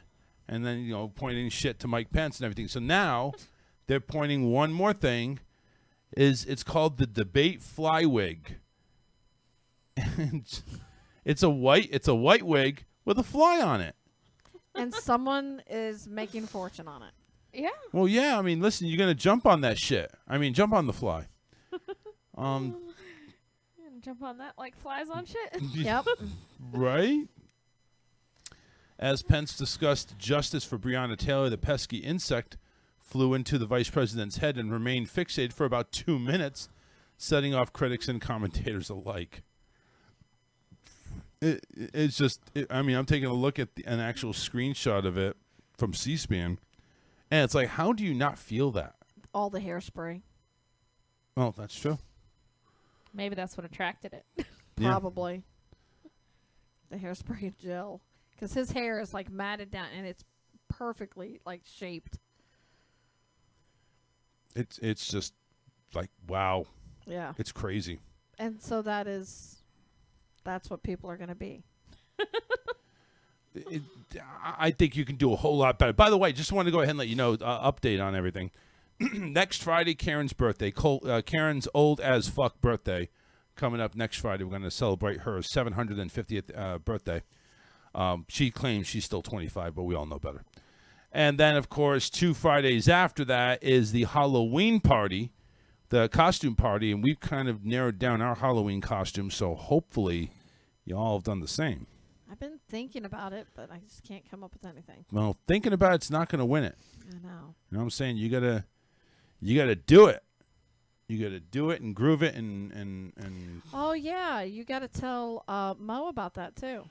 and then pointing shit to Mike Pence and everything. So now they're pointing one more thing. It's called the debate fly wig. And it's a white wig with a fly on it. And someone is making fortune on it. Yeah. Well, yeah. I mean, listen, you're gonna jump on that shit. I mean, jump on the fly. Jump on that like flies on shit. Yep. Right? As Pence discussed justice for Breonna Taylor, the pesky insect flew into the vice president's head and remained fixated for about 2 minutes, setting off critics and commentators alike. It's just, I mean, I'm taking a look at an actual screenshot of it from C-SPAN, and it's like, how do you not feel that? All the hairspray. Well, that's true. Maybe that's what attracted it. Yeah. Probably. The hairspray and gel. Because his hair is like matted down and it's perfectly like shaped. It's just like, wow. Yeah. It's crazy. And so that's what people are going to be. I think you can do a whole lot better. By the way, just want to go ahead and let you know, update on everything. Next Friday, Karen's birthday. Karen's old as fuck birthday. Coming up next Friday, we're going to celebrate her 750th birthday. She claims she's still 25, but we all know better. And then, of course, 2 Fridays after that is the Halloween party, the costume party, and we've kind of narrowed down our Halloween costumes, so hopefully you all have done the same. I've been thinking about it, but I just can't come up with anything. Well, thinking about it's not going to win it. I know. You know what I'm saying? You gotta do it. You gotta do it and groove it and. Oh yeah, you got to tell Mo about that too.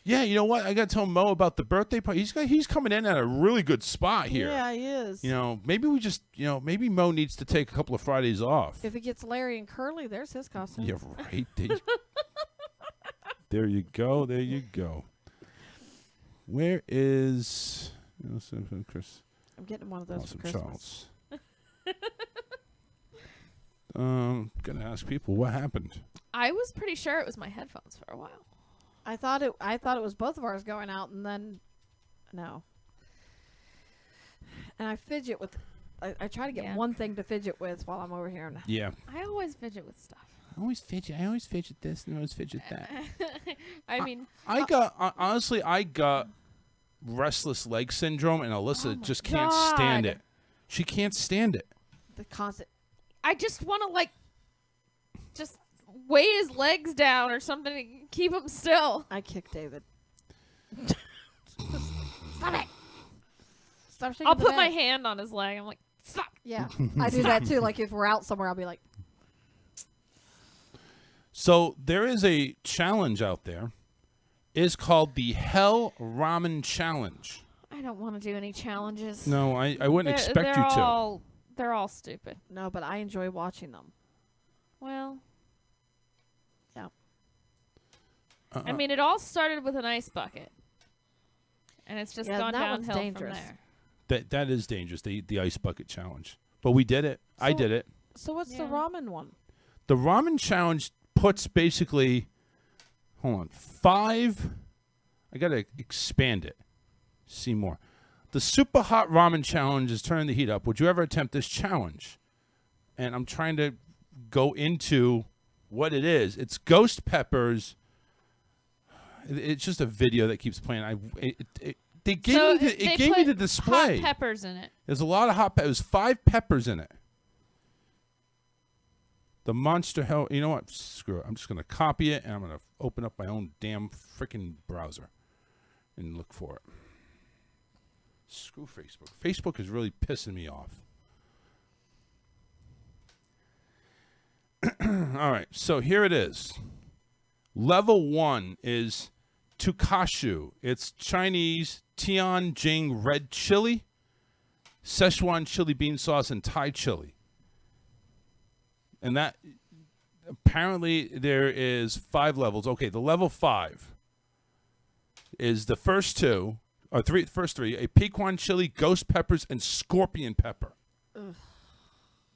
Yeah, you know what? I got to tell Mo about the birthday party. He's coming in at a really good spot here. Yeah, he is. You know, maybe maybe Mo needs to take a couple of Fridays off. If he gets Larry and Curly, there's his costume. Yeah, right. There you go. There you go. Where is Chris? I'm getting one of those Awesome for Christmas. Charles. Gonna ask people what happened. I was pretty sure it was my headphones for a while. I thought it was both of ours going out, and then no. And I fidget with. I try to get one thing to fidget with while I'm over here. Yeah. I always fidget with stuff. I always fidget this and I always fidget that. I mean, I got restless leg syndrome, and Alyssa just can't stand it. She can't stand it. The constant. I just want to just weigh his legs down or something to keep him still. I kick David. Stop it. Stop shaking I'll the put bed. my hand on his leg. I'm like, stop. Yeah, I do that too. Like if we're out somewhere, I'll be like. So there is a challenge out there. It's called the Hell Ramen Challenge. I don't want to do any challenges. No, I wouldn't expect you to. They're all stupid. No, but I enjoy watching them. Well, yeah. I mean, it all started with an ice bucket, and it's just gone that one's downhill dangerous. from there. That is dangerous. The ice bucket challenge. But we did it. I did it. So what's the ramen one? The ramen challenge puts basically, hold on, 5. I gotta expand it. See more. The super hot ramen challenge is turning the heat up. Would you ever attempt this challenge? And I'm trying to go into what it is. It's ghost peppers. It's just a video that keeps playing. They gave me the display. Hot peppers in it. There's a lot of hot peppers. 5 peppers in it. The Monster Hell. You know what? Screw it. I'm just going to copy it, and I'm going to open up my own damn freaking browser and look for it. Screw Facebook. Facebook is really pissing me off. All right. So here it is. Level 1 is Tukashu. It's Chinese Tianjin red chili, Szechuan chili bean sauce, and Thai chili. And that, apparently there is 5 levels. Okay, the level 5 is the first 2, or first 3, a Pequan chili, ghost peppers, and scorpion pepper. Ugh.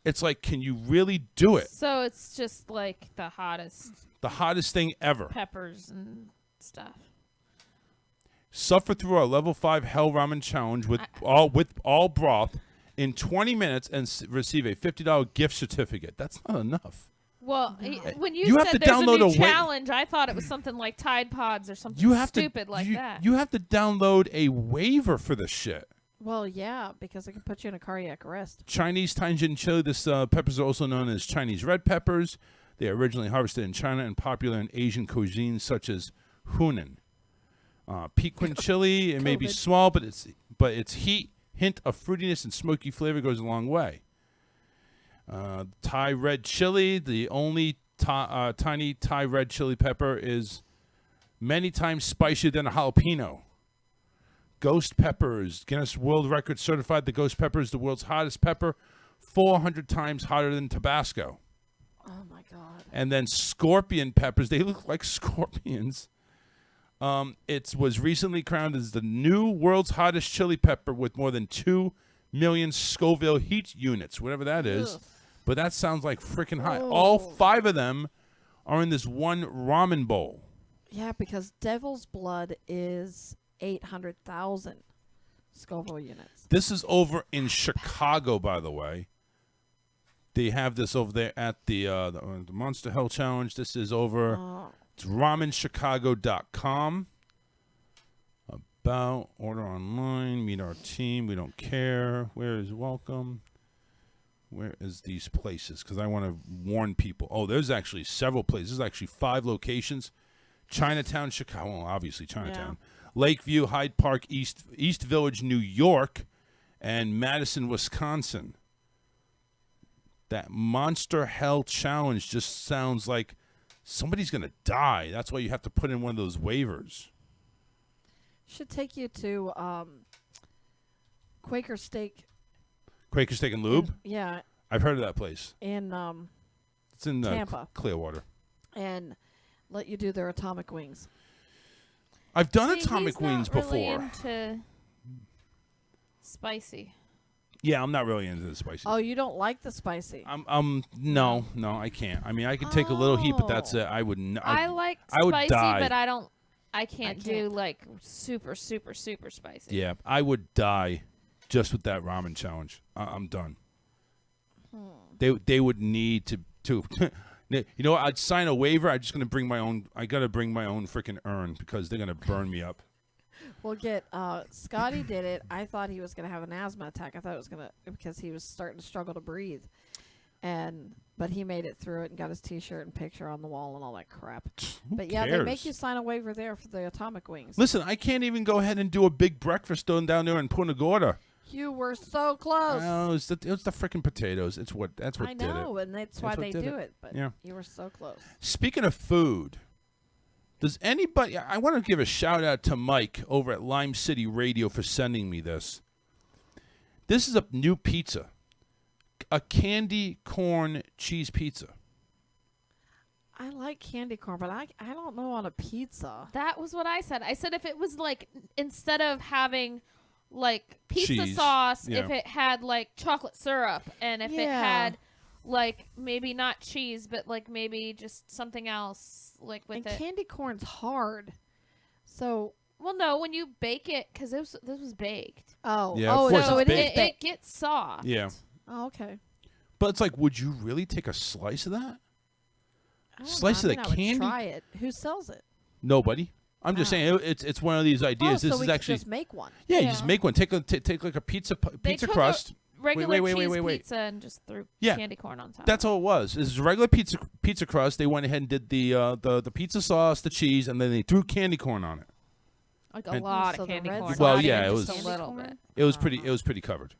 It's like, can you really do it? So it's just like the hottest thing ever. peppers and stuff. Suffer through our level 5 Hell Ramen challenge with all broth in 20 minutes and receive a $50 gift certificate. That's not enough. Well, when You you have said to there's a download new a wa- challenge, I thought it was something like Tide Pods or something stupid like that. You have to download a waiver for this shit. Well, yeah, because it can put you in a cardiac arrest. Chinese Tianjin chili. This peppers are also known as Chinese red peppers. They are originally harvested in China and popular in Asian cuisines such as Hunan. Pequin chili. It may be COVID. small, but its hint of fruitiness and smoky flavor goes a long way. Thai red chili. The only tiny Thai red chili pepper is many times spicier than a jalapeno. Ghost peppers. Guinness World Record certified the ghost pepper is the world's hottest pepper, 400 times hotter than Tabasco. Oh, my God. And then scorpion peppers. They look like scorpions. It was recently crowned as the new world's hottest chili pepper with more than 2 million Scoville heat units, whatever that is. Ugh. But that sounds like freaking high. Oh. All 5 of them are in this one ramen bowl. Yeah, because devil's blood is 800,000 Scoville units. This is over in Chicago, by the way. They have this over there at the Monster Hell Challenge. This is over. It's ramenchicago.com. About order online, meet our team. We don't care. Where is welcome? Where is these places? Because I want to warn people. Oh, there's actually several places. There's actually 5 locations. Chinatown, Chicago. Well, obviously Chinatown. Yeah. Lakeview, Hyde Park, East Village, New York, and Madison, Wisconsin. That Monster Hell Challenge just sounds like somebody's going to die. That's why you have to put in one of those waivers. Should take you to Quaker Steak. Quaker Steak and Lube? Yeah. I've heard of that place. In it's in Tampa. Clearwater. And let you do their atomic wings. I've done See, atomic he's wings not really before. Into spicy. Yeah, I'm not really into the spicy. Oh, you don't like the spicy? No, I can't. I mean, I could take a little heat, but that's it. I would I like I would spicy, die. but I can't do like super, super, super spicy. Yeah, I would die just with that ramen challenge. I'm done. They would need to you know what? I'd sign a waiver. I'm just gonna bring my own. I gotta bring my own freaking urn because they're gonna burn me up. We'll get Scotty did it. I thought he was gonna have an asthma attack. I thought it was gonna because he was starting to struggle to breathe, but he made it through it and got his T-shirt and picture on the wall and all that crap. But yeah, they make you sign a waiver there for the atomic wings. Listen, I can't even go ahead and do a big breakfast down there in Punta Gorda. You were so close. No, it was the freaking potatoes. That's what I did it. know, and that's why they do it. But yeah. You were so close. Speaking of food, does anybody? I want to give a shout out to Mike over at Lime City Radio for sending me this. This is a new pizza, a candy corn cheese pizza. I like candy corn, but I don't know on a pizza. That was what I said. I said if it was like instead of having like pizza Cheese. sauce, Yeah. if it had like chocolate syrup, and if it had like maybe not cheese, but like maybe just something else like with and it. candy corn's hard, so. Well, no, when you bake it, because this was baked. Oh, Yeah, of course so it's it is baked. It gets soft. Yeah, Oh, okay. but it's like, would you really take a slice of that? I don't Slice know. of I the mean, I candy? would try it. Who sells it? Nobody. I'm just saying it's one of these ideas. Oh, This so we is could actually just make one. yeah, you Yeah. just make one. Take like a pizza They took crust. a regular wait. cheese pizza and just threw Yeah. candy corn on top. That's all it was. It was a regular pizza crust. They went ahead and did the pizza sauce, the cheese, and then they threw candy corn on it. like a and- lot So of the candy red corn. sauce Well, not yeah, even it just was- a little bit. It was pretty covered.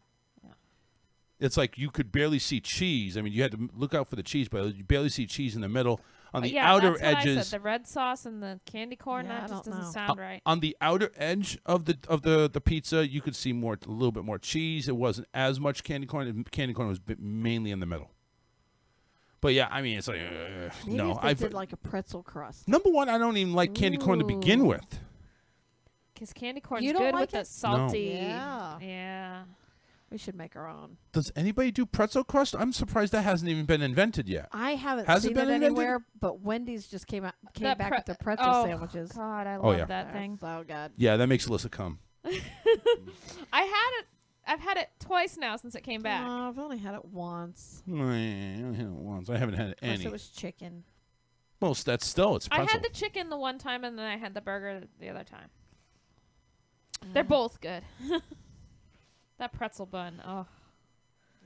It's like you could barely see cheese. I mean, you had to look out for the cheese, but you barely see cheese in the middle. On the yeah, outer that's what I edges, said. The red sauce and the candy corn, Yeah, I that just don't doesn't know. sound right. on the outer edge of the pizza, you could see a little bit more cheese. It wasn't as much candy corn. Candy corn was mainly in the middle. But yeah, I mean, it's like Maybe no. if they I've did like a pretzel crust. number one, I don't even like candy corn to begin Ooh. with. Because candy corn's You don't good like with it? that salty. Yeah. Yeah. We should make our own. Does anybody do pretzel crust? I'm surprised that hasn't even been invented yet. I haven't Has it seen been it invented? anywhere, but Wendy's just came That back pre- with their pretzel oh, sandwiches. God, I Oh, love yeah. that thing. So good. Yeah, that makes Alyssa come. I had it I've had it twice now since it came back. I've only had it once. I only had it once. I haven't had Of course, any. it was chicken. Well, that's still it's I pretzel. had the chicken the one time, and then I had the burger the other time. They're both good. That pretzel bun. Oh.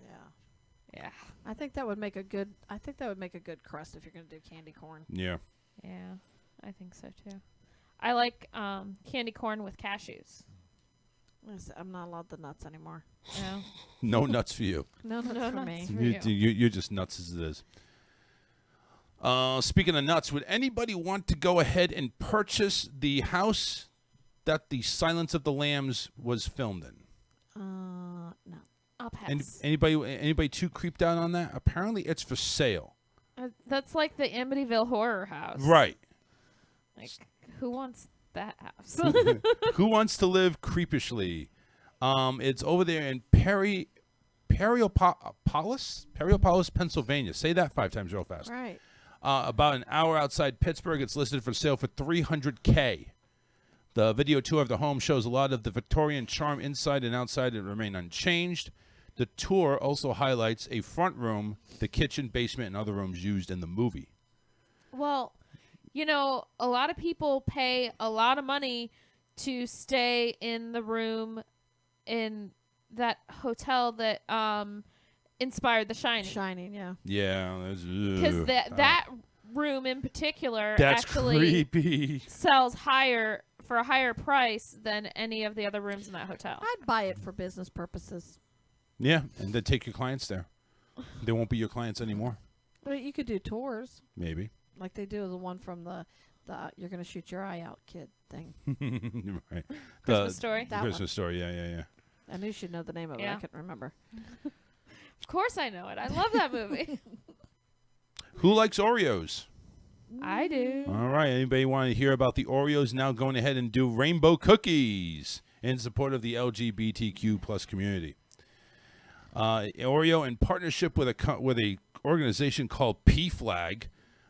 Yeah. Yeah. I think that would make a good. I think that would make a good crust if you're gonna do candy corn. Yeah. Yeah, I think so too. I like candy corn with cashews. I'm not allowed the nuts anymore. No. No nuts for you. No nuts for me. You're just nuts as it is. Speaking of nuts, would anybody want to go ahead and purchase the house that the Silence of the Lambs was filmed in? No. I'll pass. Anybody too creeped out on that? Apparently, it's for sale. That's like the Amityville horror house. Right. Like, who wants that house? Who wants to live creepishly? It's over there in Periopolis, Pennsylvania. Say that 5 times real fast. Right. About an hour outside Pittsburgh. It's listed for sale for $300K. The video tour of the home shows a lot of the Victorian charm inside and outside that remain unchanged. The tour also highlights a front room, the kitchen, basement, and other rooms used in the movie. Well, you know, a lot of people pay a lot of money to stay in the room in that hotel that inspired The Shining. Shining, yeah. Yeah. Because that room in particular that's actually creepy. sells for a higher price than any of the other rooms in that hotel. I'd buy it for business purposes. Yeah, and then take your clients there. They won't be your clients anymore. But you could do tours. Maybe. Like they do the one from the you're going to shoot your eye out kid thing. Right. Christmas Story? That Christmas one. Story, yeah. I knew she'd know the name of it. Yeah. I couldn't remember. Of course I know it. I love that movie. Who likes Oreos? I do. All right. Anybody want to hear about the Oreos now going ahead and do rainbow cookies in support of the LGBTQ plus community? Oreo, in partnership with a organization called PFLAG,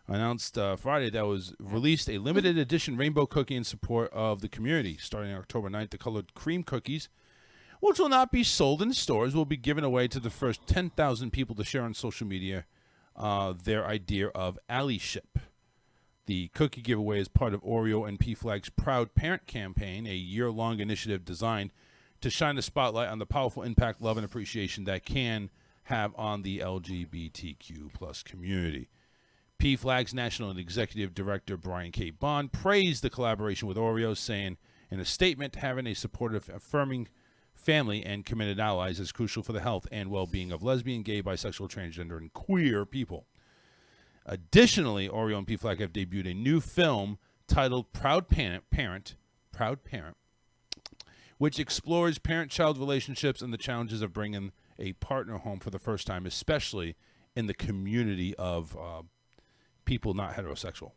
announced Friday that was released a limited edition rainbow cookie in support of the community. Starting October 9th, the colored cream cookies, which will not be sold in stores, will be given away to the first 10,000 people to share on social media their idea of allyship. The cookie giveaway is part of Oreo and PFLAG's Proud Parent campaign, a year-long initiative designed to shine the spotlight on the powerful impact, love, and appreciation that can have on the LGBTQ plus community. PFLAG's National and Executive Director Brian K. Bond praised the collaboration with Oreo, saying in a statement, having a supportive, affirming family and committed allies is crucial for the health and well-being of lesbian, gay, bisexual, transgender, and queer people. Additionally, Oreo and PFLAG have debuted a new film titled Proud Parent, which explores parent-child relationships and the challenges of bringing a partner home for the first time, especially in the community of people not heterosexual.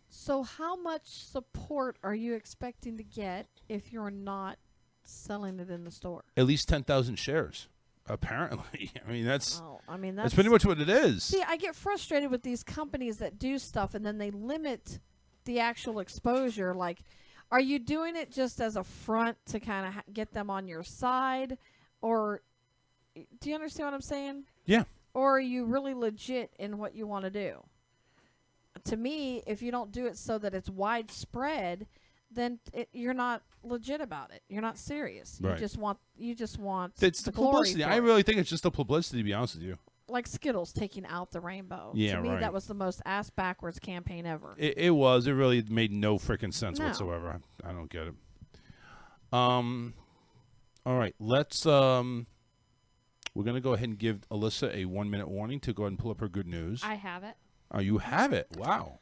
So how much support are you expecting to get if you're not selling it in the store? At least 10,000 shares, apparently. I mean, that's that's pretty much what it is. See, I get frustrated with these companies that do stuff and then they limit the actual exposure. Like, are you doing it just as a front to kind of get them on your side? Or do you understand what I'm saying? Yeah. Or are you really legit in what you want to do? To me, if you don't do it so that it's widespread, then you're not legit about it. You're not serious. Right. You just want it's the glory publicity. for I it. really think it's just the publicity, to be honest with you. Like Skittles taking out the rainbow. Yeah, to me, right. that was the most ass-backwards campaign ever. It was. It really made no freaking sense No. whatsoever. I don't get it. All right. Let's. We're going to go ahead and give Alyssa a 1-minute warning to go ahead and pull up her good news. I have it. Oh, you have it. Wow.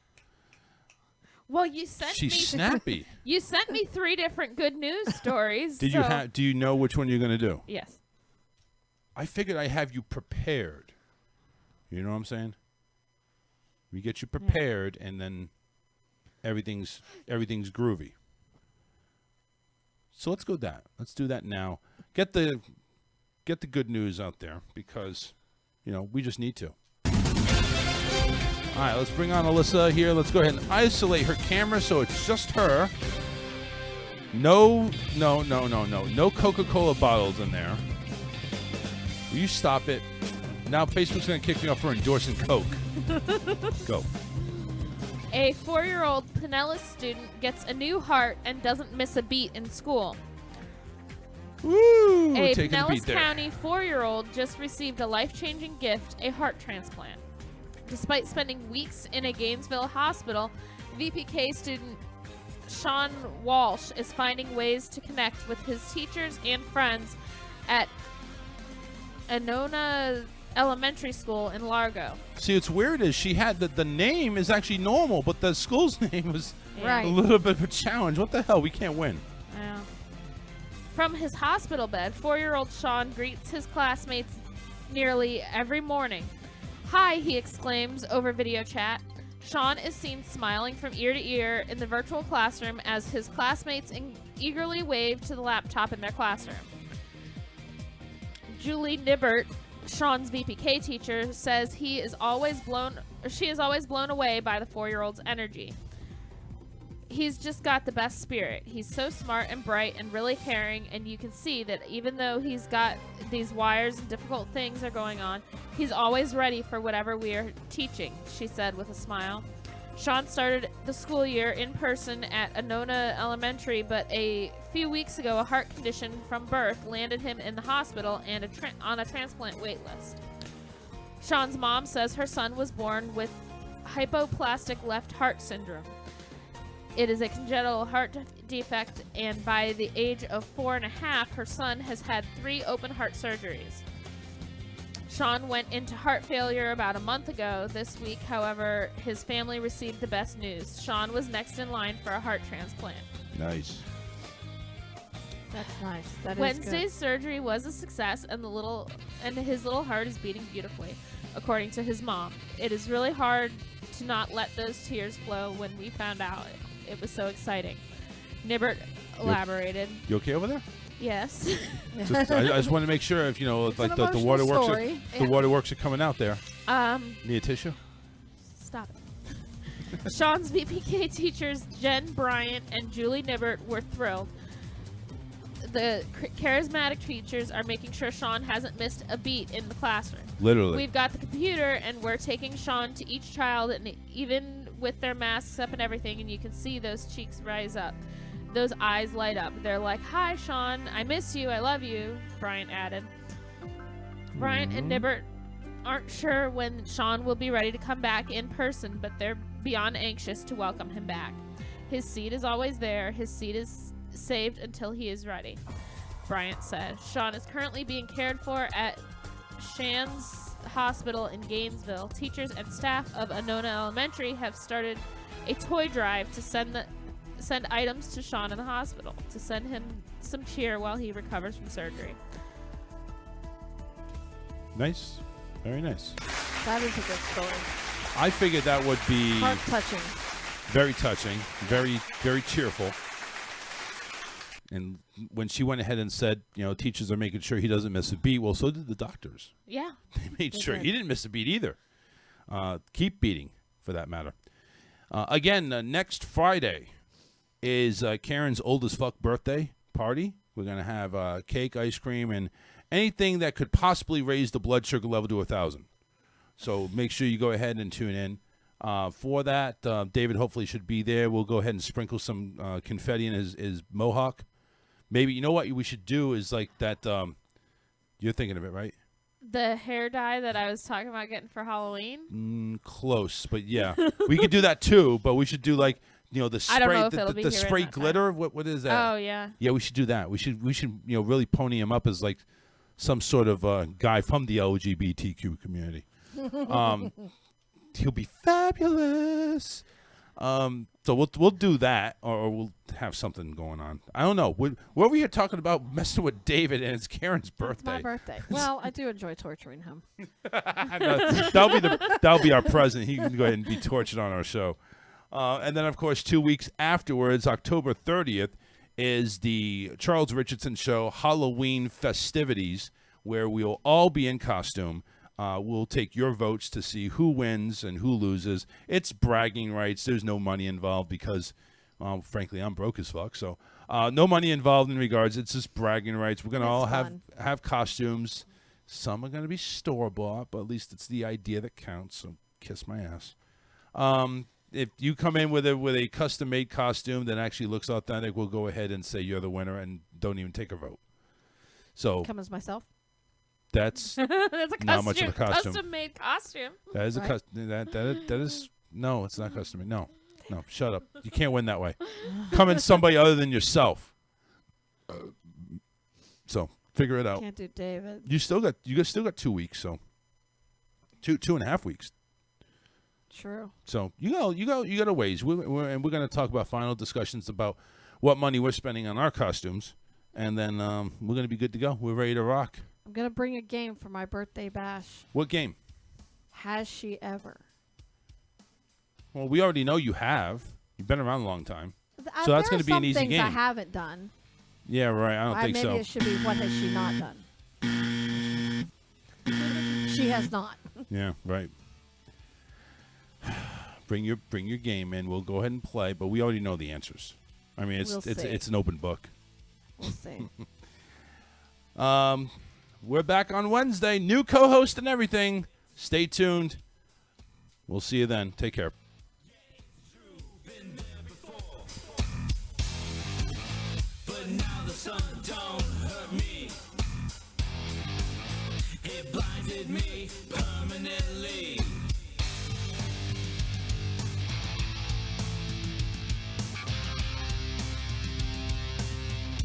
Well, you sent She's me snappy. You sent me 3 different good news stories. Do you know which one you're going to do? Yes. I figured I have you prepared. You know what I'm saying? We get you prepared, and then everything's groovy. So let's go that. Let's do that now. Get the good news out there because, we just need to. All right, let's bring on Alyssa here. Let's go ahead and isolate her camera so it's just her. No Coca-Cola bottles in there. Will you stop it? Now Facebook's going to kick me off for endorsing Coke. Go. A 4-year-old Pinellas student gets a new heart and doesn't miss a beat in school. Woo! A Taking a Pinellas beat there. County 4-year-old just received a life-changing gift, a heart transplant. Despite spending weeks in a Gainesville hospital, VPK student Sean Walsh is finding ways to connect with his teachers and friends at Anona Elementary School in Largo. See, what's weird is she had the name is actually normal, but the school's name was Right. a little bit of a challenge. What the hell? We can't win. Yeah. From his hospital bed, 4-year-old Sean greets his classmates nearly every morning. "Hi," he exclaims over video chat. Sean is seen smiling from ear to ear in the virtual classroom as his classmates eagerly wave to the laptop in their classroom. Julie Nibbert, Sean's VPK teacher, says she is always blown away by the 4-year-old's energy. He's just got the best spirit. He's so smart and bright and really caring, and you can see that even though he's got these wires and difficult things are going on, he's always ready for whatever we are teaching, she said with a smile. Sean started the school year in person at Anona Elementary, but a few weeks ago, a heart condition from birth landed him in the hospital and on a transplant wait list. Sean's mom says her son was born with hypoplastic left heart syndrome. It is a congenital heart defect, and by the age of 4.5, her son has had 3 open heart surgeries. Sean went into heart failure about a month ago. This week, however, his family received the best news. Sean was next in line for a heart transplant. Nice. That's nice. That is Wednesday's surgery was a success, and his little heart is beating beautifully, according to his mom. It is really hard to not let those tears flow when we found out. It was so exciting. Nibbert elaborated. You okay over there? Yes. I just want to make sure if It's like an the emotional waterworks, story. the waterworks are coming out there. Need a tissue? Stop it. Sean's VPK teachers Jen Bryant and Julie Nibbert were thrilled. The charismatic teachers are making sure Sean hasn't missed a beat in the classroom. Literally. We've got the computer, and we're taking Sean to each child, and even with their masks up and everything, and you can see those cheeks rise up. Those eyes light up. They're like, "Hi, Sean. I miss you. I love you," Bryant added. Bryant and Nibbert aren't sure when Sean will be ready to come back in person, but they're beyond anxious to welcome him back. His seat is always there. His seat is saved until he is ready, Bryant said. Sean is currently being cared for at Shands Hospital in Gainesville. Teachers and staff of Anona Elementary have started a toy drive to send items to Sean in the hospital to send him some cheer while he recovers from surgery. Nice. Very nice. That is a good story. I figured that would be Heart touching. very touching, very, very cheerful. And when she went ahead and said, teachers are making sure he doesn't miss a beat, well, so did the doctors. Yeah. They made They sure did. he didn't miss a beat either. Keep beating, for that matter. Again, next Friday is Karen's old as fuck birthday party. We're going to have cake, ice cream, and anything that could possibly raise the blood sugar level to 1,000. So make sure you go ahead and tune in. For that, David hopefully should be there. We'll go ahead and sprinkle some confetti in his mohawk. Maybe, you know what we should do is like that, you're thinking of it, right? The hair dye that I was talking about getting for Halloween? Close, but yeah. We could do that too, but we should do like, the spray, I don't know if it'll be the here in spray that time. glitter. What is that? Oh, yeah. Yeah, we should do that. We should really pony him up as like some sort of guy from the LGBTQ community. He'll be fabulous. So we'll do that, or we'll have something going on. I don't know. What were we here talking about messing with David, and it's Karen's birthday. My birthday. Well, I do enjoy torturing him. That'll be our present. He can go ahead and be tortured on our show. And then, of course, 2 weeks afterwards, October 30th, is the Charles Richardson Show Halloween festivities, where we'll all be in costume. We'll take your votes to see who wins and who loses. It's bragging rights. There's no money involved because, frankly, I'm broke as fuck. So No money involved in regards. It's just bragging rights. We're gonna It's all fun. have costumes. Some are gonna be store bought, but at least it's the idea that counts. So kiss my ass. If you come in with a custom made costume that actually looks authentic, we'll go ahead and say you're the winner and don't even take a vote. So Come as myself. that's That's a not much of a costume. custom-made costume. That is a Right. custom. That is no, it's not custom made. No, shut up. You can't win that way. Come in somebody other than yourself. So figure it out. Can't do David. You still got 2 weeks. So 2.5 weeks. True. So you got a ways. We're going to talk about final discussions about what money we're spending on our costumes, and then we're going to be good to go. We're ready to rock. I'm gonna bring a game for my birthday bash. What game? Has she ever? Well, we already know you have. You've been around a long time. So that's going gonna be an easy things I game. haven't done. Yeah, right. I don't think maybe so. it should be what has she not done? She has not. Yeah, right. Bring your game in. We'll go ahead and play, but we already know the answers. I mean, We'll see. it's an open book. We'll see. We're back on Wednesday. New co-host and everything. Stay tuned. We'll see you then. Take care. But now the sun don't hurt me. It blinded me permanently.